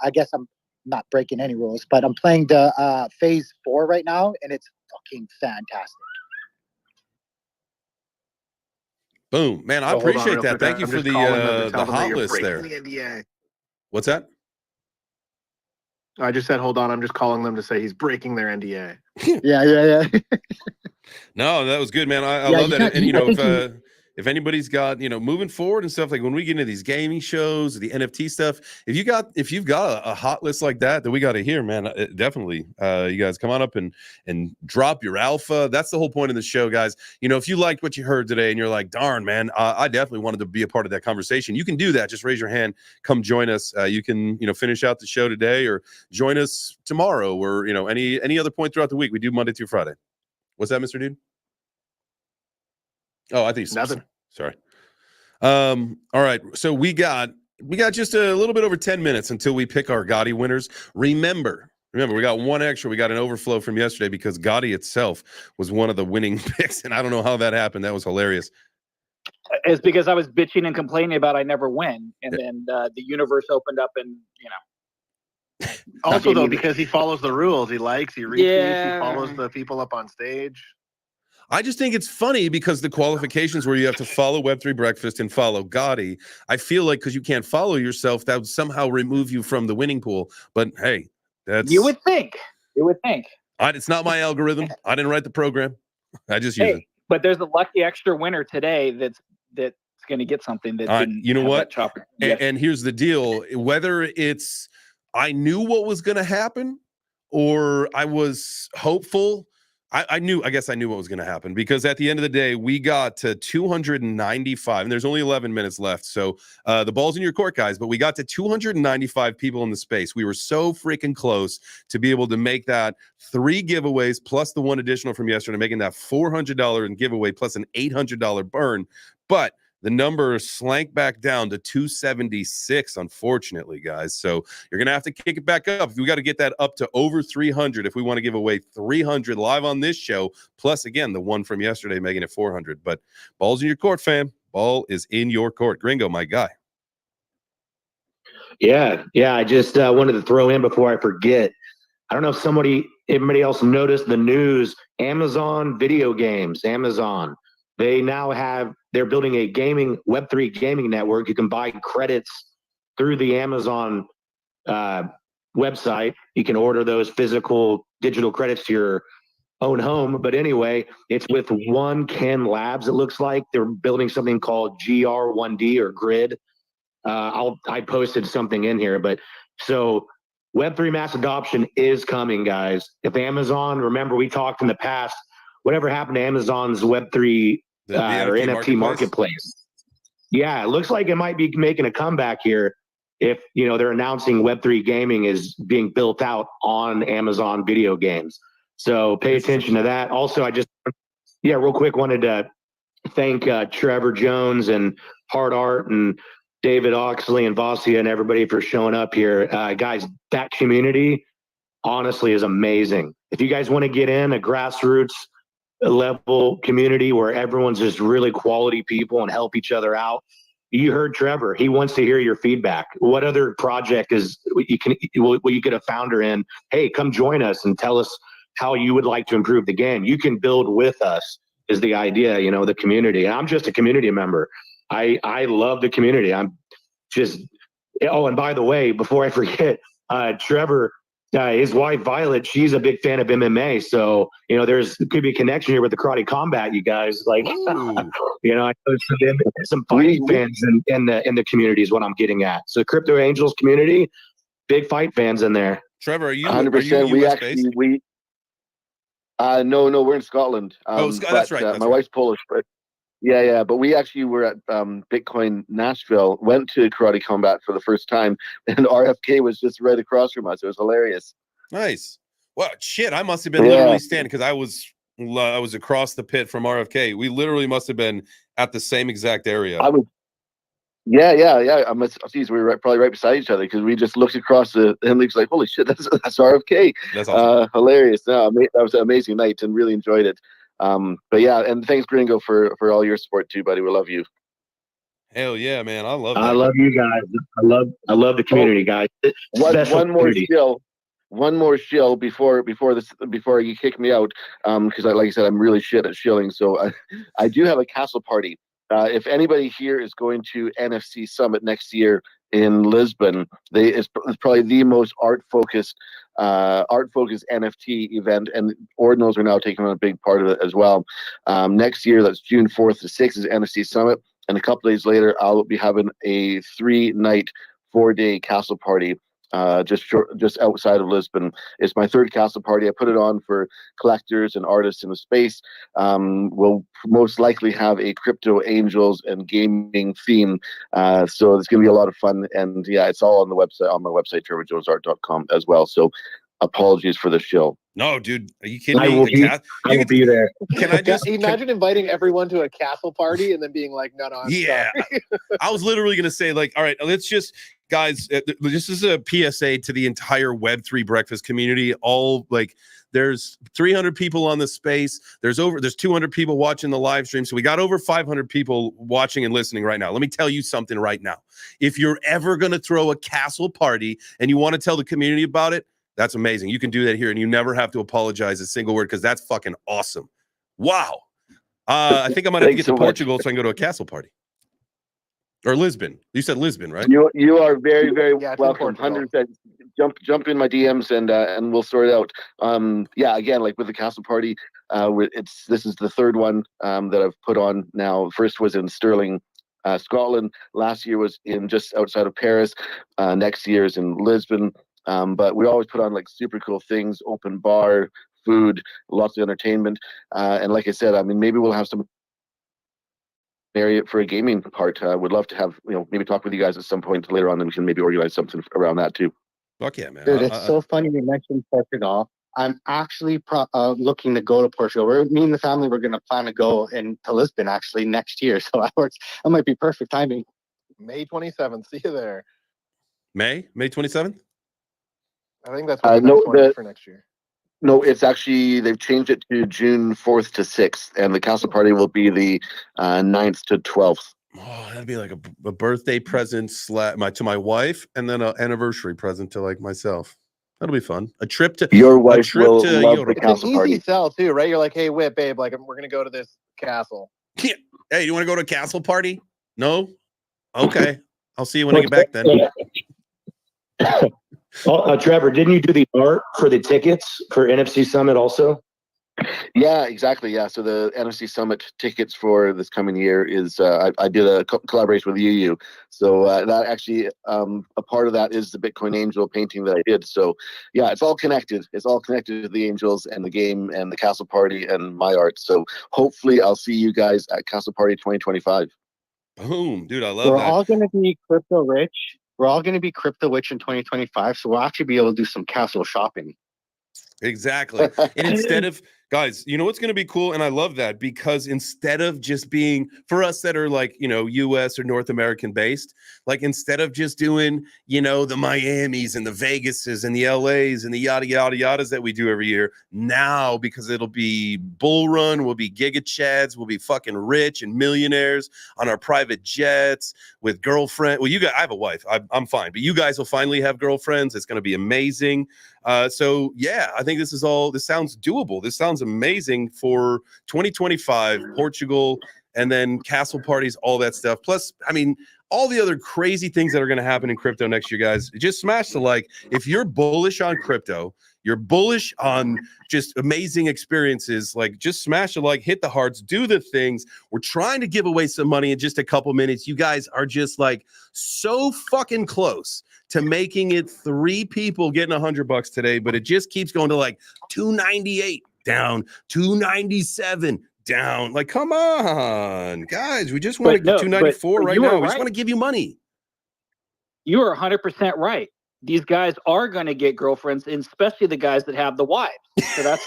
I guess I'm not breaking any rules, but I'm playing the phase 4 right now, and it's fucking fantastic. Boom, man! I appreciate that. Thank you for the hot list there. The What's that? I just said, hold on. I'm just calling them to say he's breaking their NDA. Yeah. No, that was good, man. I love that. And you know, if anybody's got, you know, moving forward and stuff, like when we get into these gaming shows, the NFT stuff, if you've got a hot list like that we got to hear, man, definitely, you guys come on up and drop your alpha. That's the whole point of the show, guys. You know, if you liked what you heard today and you're like, darn, man, I definitely wanted to be a part of that conversation, you can do that. Just raise your hand, come join us. You can, you know, finish out the show today or join us tomorrow, or, you know, any other point throughout the week. We do Monday through Friday. What's that, Mr. Dude? Oh, I think nothing. Sorry. All right. So we got just a little bit over 10 minutes until we pick our GOTTI winners. Remember, we got one extra. We got an overflow from yesterday because GOTTI itself was one of the winning picks, and I don't know how that happened. That was hilarious. It's because I was bitching and complaining about I never win, and then the universe opened up, and you know. Also, though, because he follows the rules, he likes, he retweets, he follows the people up on stage. I just think it's funny because the qualifications where you have to follow Web3 Breakfast and follow GOTTI, I feel like because you can't follow yourself, that would somehow remove you from the winning pool. But hey, that's... You would think. It's not my algorithm. I didn't write the program. I just use it. But there's a lucky extra winner today that's going to get something that didn't. You know what? And here's the deal. Whether it's I knew what was going to happen or I was hopeful, I guess I knew what was going to happen, because at the end of the day, we got to 295, and there's only 11 minutes left. So the ball's in your court, guys, but we got to 295 people in the space. We were so freaking close to be able to make that 3 giveaways plus the one additional from yesterday, making that $400 in giveaway plus an $800 burn. But the number slank back down to 276, unfortunately, guys. So you're going to have to kick it back up. We got to get that up to over 300 if we want to give away 300 live on this show. Plus, again, the one from yesterday, making it 400. But ball's in your court, fam. Ball is in your court. Gringo, my guy. Yeah. I just wanted to throw in before I forget. I don't know if everybody else noticed the news. Amazon video games, Amazon. They now they're building a Web3 gaming network. You can buy credits through the Amazon website. You can order those physical digital credits to your own home. But anyway, it's with One Ken Labs, it looks like. They're building something called GR1D or Grid. I posted something in here. But so Web3 mass adoption is coming, guys. If Amazon, remember we talked in the past, whatever happened to Amazon's Web3 or NFT marketplace. Yeah, it looks like it might be making a comeback here if, they're announcing Web3 gaming is being built out on Amazon video games. So pay attention to that. Also, real quick, wanted to thank Trevor Jones and Hard Art and David Oxley and Vasia and everybody for showing up here. Guys, that community honestly is amazing. If you guys want to get in a grassroots level community where everyone's just really quality people and help each other out, you heard Trevor. He wants to hear your feedback. What other project will you get a founder in? Hey, come join us and tell us how you would like to improve the game. You can build with us is the idea, the community. And I'm just a community member. I love the community. I'm just, and by the way, before I forget, Trevor, his wife Violet, she's a big fan of MMA, so could be a connection here with the Karate Combat. You guys, I know some fighting fans in the community is what I'm getting at. So Crypto Angels community, big fight fans in there. Trevor, are you 100%? We actually no, we're in Scotland. That's right. My wife's Polish, but yeah. But we actually were at Bitcoin Nashville, went to Karate Combat for the first time, and RFK was just right across from us. It was hilarious. Nice. Well, shit, I must have been literally standing, because I was across the pit from RFK. We literally must have been at the same exact area. Yeah. We were probably right beside each other, because we just looked across and was like, holy shit, that's RFK. That's awesome. Hilarious. No, that was an amazing night and really enjoyed it. But yeah, and thanks Gringo for all your support too, buddy. We love you. Hell yeah, man. I love you guys. I love the community, guys. One more shill before you kick me out, because like I said, I'm really shit at shilling. So I do have a castle party. If anybody here is going to NFC Summit next year in Lisbon, it's probably the most art focused NFT event, and Ordinals are now taking on a big part of it as well. Next year, that's June 4th to 6th, is NFC Summit, and a couple days later, I'll be having a 3-night, 4-day castle party. Just outside of Lisbon. It's my 3rd castle party. I put it on for collectors and artists in the space. We'll most likely have a crypto angels and gaming theme. So it's going to be a lot of fun. And yeah, it's all on my website, trevorjonesart.com as well. So apologies for the shill. No, dude, are you kidding me? I will be there. Can I just imagine inviting everyone to a castle party and then being like, no, I'm sorry. I was literally going to say, all right, let's just, guys, this is a PSA to the entire Web3 Breakfast community. There's 300 people on the space. There's 200 people watching the live stream. So we got over 500 people watching and listening right now. Let me tell you something right now. If you're ever going to throw a castle party and you want to tell the community about it, that's amazing. You can do that here, and you never have to apologize a single word, because that's fucking awesome. Wow. I think I might have to get to Portugal so I can go to a castle party. Or Lisbon. You said Lisbon, right? You are very, very welcome. 100%. Jump in my DMs and we'll sort it out. Again, like with the castle party, this is the 3rd one that I've put on now. First was in Stirling, Scotland. Last year was in just outside of Paris. Next year is in Lisbon. But we always put on super cool things, open bar, food, lots of entertainment. And like I said, I mean, maybe we'll have some area for a gaming part. Would love to have, maybe talk with you guys at some point later on, and we can maybe organize something around that too. Fuck yeah, man. Dude, it's so funny you mentioned Portugal. I'm actually looking to go to Portugal. Me and the family, we're going to plan to go to Lisbon actually next year. So that might be perfect timing. May 27th. See you there. May 27th? I think that's what the next one is for next year. No, it's actually, they've changed it to June 4th to 6th, and the castle party will be the 9th to 12th. Oh, that'd be like a birthday present to my wife, and then an anniversary present to like myself. That'll be fun. A trip to your wife will love the castle party. Easy sell too, right? You're like, hey, Whip, babe, like we're gonna go to this castle. Yeah. Hey, you want to go to a castle party? No. Okay, I'll see you when I get back then. Trevor, didn't you do the art for the tickets for NFC Summit also? Yeah, exactly. Yeah, so the NFC Summit tickets for this coming year is I did a collaboration with UU. So that actually a part of that is the Bitcoin Angel painting that I did. So yeah, it's all connected. It's all connected to the Angels and the game and the Castle Party and my art. So hopefully I'll see you guys at Castle Party 2025. Boom, dude, I love that. We're all going to be crypto rich. We're all going to be crypto rich in 2025. So we'll actually be able to do some castle shopping. Exactly. And instead of, guys, you know what's going to be cool? And I love that, because instead of just being, for us that are like, US or North American based, like instead of just doing, the Miamis and the Vegases and the LAs and the yada, yada, yadas that we do every year, now, because it'll be Bull Run, we'll be Giga Chads, we'll be fucking rich and millionaires on our private jets with girlfriend. Well, you guys, I have a wife. I'm fine, but you guys will finally have girlfriends. It's going to be amazing. So yeah, I think this sounds doable. This sounds amazing for 2025, Portugal, and then castle parties, all that stuff. Plus, I mean, all the other crazy things that are going to happen in crypto next year, guys. Just smash the like. If you're bullish on crypto, you're bullish on just amazing experiences, like just smash the like, hit the hearts, do the things. We're trying to give away some money in just a couple minutes. You guys are just like so fucking close to making it 3 people getting $100 today, but it just keeps going to like 298 down, 297 down. Like, come on, guys. We just want to get 294 right now. We just want to give you money. You are 100% right. These guys are going to get girlfriends, and especially the guys that have the wives. So that's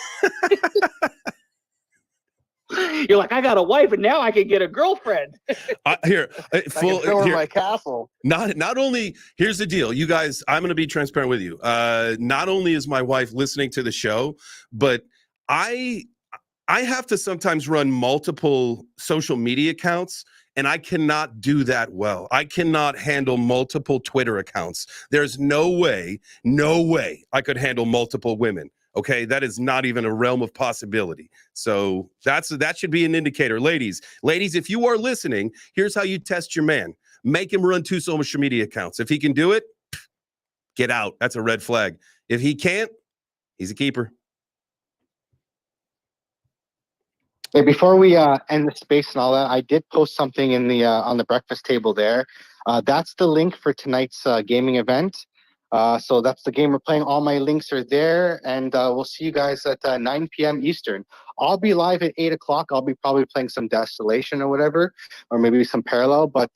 you're like, I got a wife, and now I can get a girlfriend. Here, my castle. Not only, here's the deal, you guys. I'm going to be transparent with you. Not only is my wife listening to the show, but I have to sometimes run multiple social media accounts. And I cannot do that well. I cannot handle multiple Twitter accounts. There's no way I could handle multiple women. Okay, that is not even a realm of possibility. So that should be an indicator. Ladies, if you are listening, here's how you test your man. Make him run 2 social media accounts. If he can do it, get out. That's a red flag. If he can't, he's a keeper. Hey, before we end the space and all that, I did post something in the on the breakfast table there. That's the link for tonight's gaming event. So that's the game we're playing. All my links are there, and we'll see you guys at 9 p.m. Eastern. I'll be live at 8 o'clock. I'll be probably playing some Destillation or whatever, or maybe some Parallel. But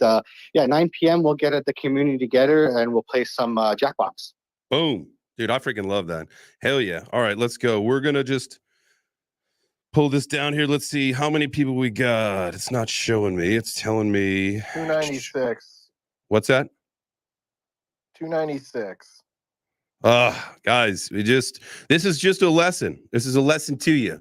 yeah, 9 p.m. we'll get at the community together, and we'll play some Jackbox. Boom. Dude, I freaking love that. Hell yeah. All right, let's go. We're going to just pull this down here. Let's see how many people we got. It's not showing me. It's telling me 296. What's that? 296. Guys, this is just a lesson. This is a lesson to you.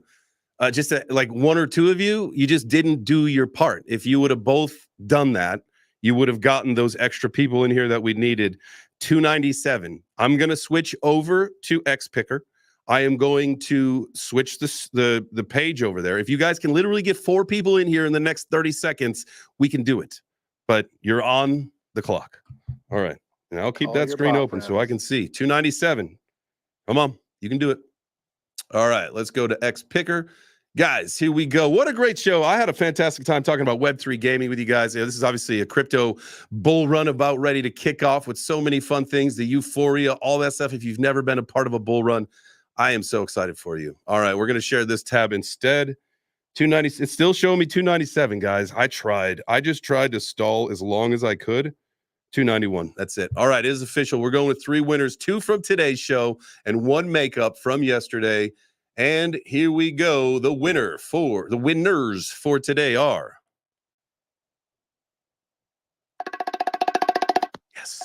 Just like 1 or 2 of you just didn't do your part. If you would have both done that, you would have gotten those extra people in here that we needed. 297. I'm going to switch over to XPicker. I am going to switch the page over there. If you guys can literally get 4 people in here in the next 30 seconds, we can do it. But you're on the clock. All right. And I'll keep that screen open so I can see. 297. Come on. You can do it. All right. Let's go to XPicker. Guys, here we go. What a great show. I had a fantastic time talking about Web3 gaming with you guys. This is obviously a crypto bull run about ready to kick off with so many fun things, the euphoria, all that stuff. If you've never been a part of a bull run, I am so excited for you. All right, we're going to share this tab instead. 290. It's still showing me 297, guys. I tried. I just tried to stall as long as I could. 291. That's it. All right, it is official. We're going with 3 winners, 2 from today's show and 1 makeup from yesterday. And here we go. The winners for today are. Yes.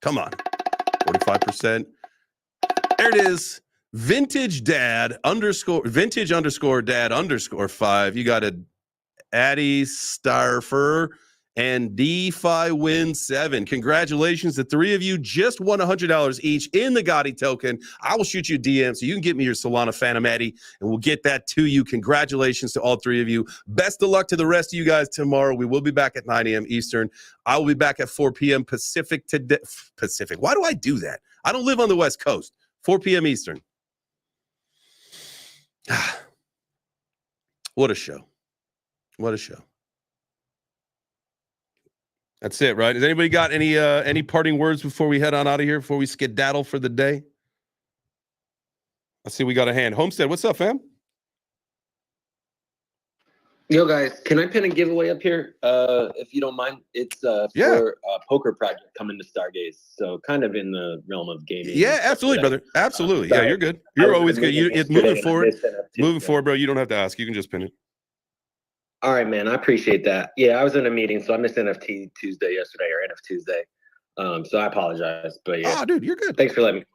Come on. 45%. There it is. Vintage dad underscore dad underscore 5. You got a Addy Starfer and DeFi Win 7. Congratulations. The 3 of you just won $100 each in the GOTTI token. I will shoot you a DM so you can get me your Solana Phantom Addy and we'll get that to you. Congratulations to all 3 of you. Best of luck to the rest of you guys tomorrow. We will be back at 9 a.m. Eastern. I will be back at 4 p.m. Pacific today. Pacific. Why do I do that? I don't live on the West Coast. 4 p.m. Eastern. What a show. What a show. That's it, right? Has anybody got any parting words before we head on out of here, before we skedaddle for the day? I see we got a hand. Homestead, what's up, fam? Yo, guys, can I pin a giveaway up here? If you don't mind, it's for a poker project coming to Stargaze, so kind of in the realm of gaming. Yeah, absolutely, brother. Absolutely. Yeah, you're good. You're always good. It's moving forward. Moving forward, bro. You don't have to ask. You can just pin it. All right, man. I appreciate that. Yeah, I was in a meeting, so I missed NFT Tuesday yesterday, or NF Tuesday. So I apologize, but yeah. Oh, dude, you're good. Thanks for letting me.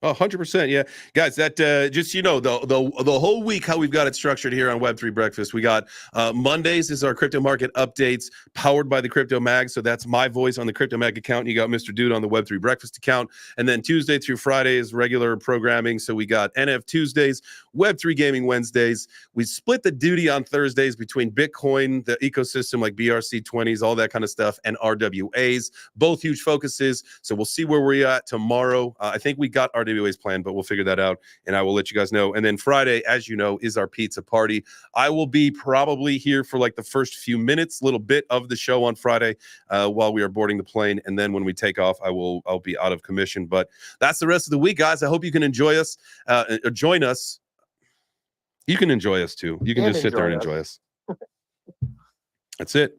Oh, 100%. Yeah. Guys, that just, you know, the whole week, how we've got it structured here on Web3 Breakfast. We got Mondays is our crypto market updates powered by the Crypto Mag. So that's my voice on the Crypto Mag account. You got Mr. Dude on the Web3 Breakfast account. And then Tuesday through Friday is regular programming. So we got NF Tuesdays, Web3 Gaming Wednesdays. We split the duty on Thursdays between Bitcoin, the ecosystem like BRC20s, all that kind of stuff, and RWAs. Both huge focuses. So we'll see where we're at tomorrow. I think we got RWAs plan, but we'll figure that out and I will let you guys know. And then Friday, as you know, is our pizza party. I will be probably here for like the first few minutes, little bit of the show on Friday while we are boarding the plane. And then when we take off, I'll be out of commission. But that's the rest of the week, guys. I hope you can enjoy us, join us. You can enjoy us too. You can just sit there and enjoy us. That's it.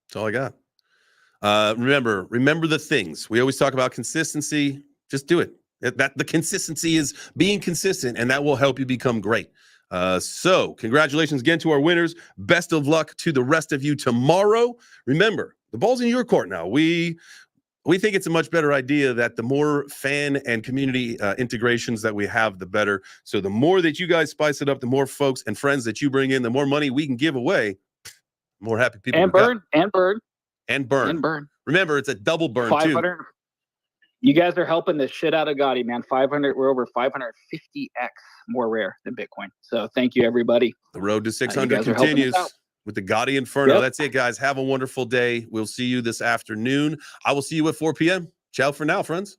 That's all I got. Remember the things. We always talk about consistency. Just do it. That the consistency is being consistent, and that will help you become great. So congratulations again to our winners. Best of luck to the rest of you tomorrow. Remember, the ball's in your court now. We think it's a much better idea that the more fan and community integrations that we have, the better. So the more that you guys spice it up, the more folks and friends that you bring in, the more money we can give away, the more happy people. And burn. Remember, it's a double burn too. You guys are helping the shit out of GOTTI, man. 500, we're over 550x more rare than Bitcoin. So thank you, everybody. The road to 600 continues with the GOTTI Inferno. Yep. That's it, guys. Have a wonderful day. We'll see you this afternoon. I will see you at 4 p.m. Ciao for now, friends.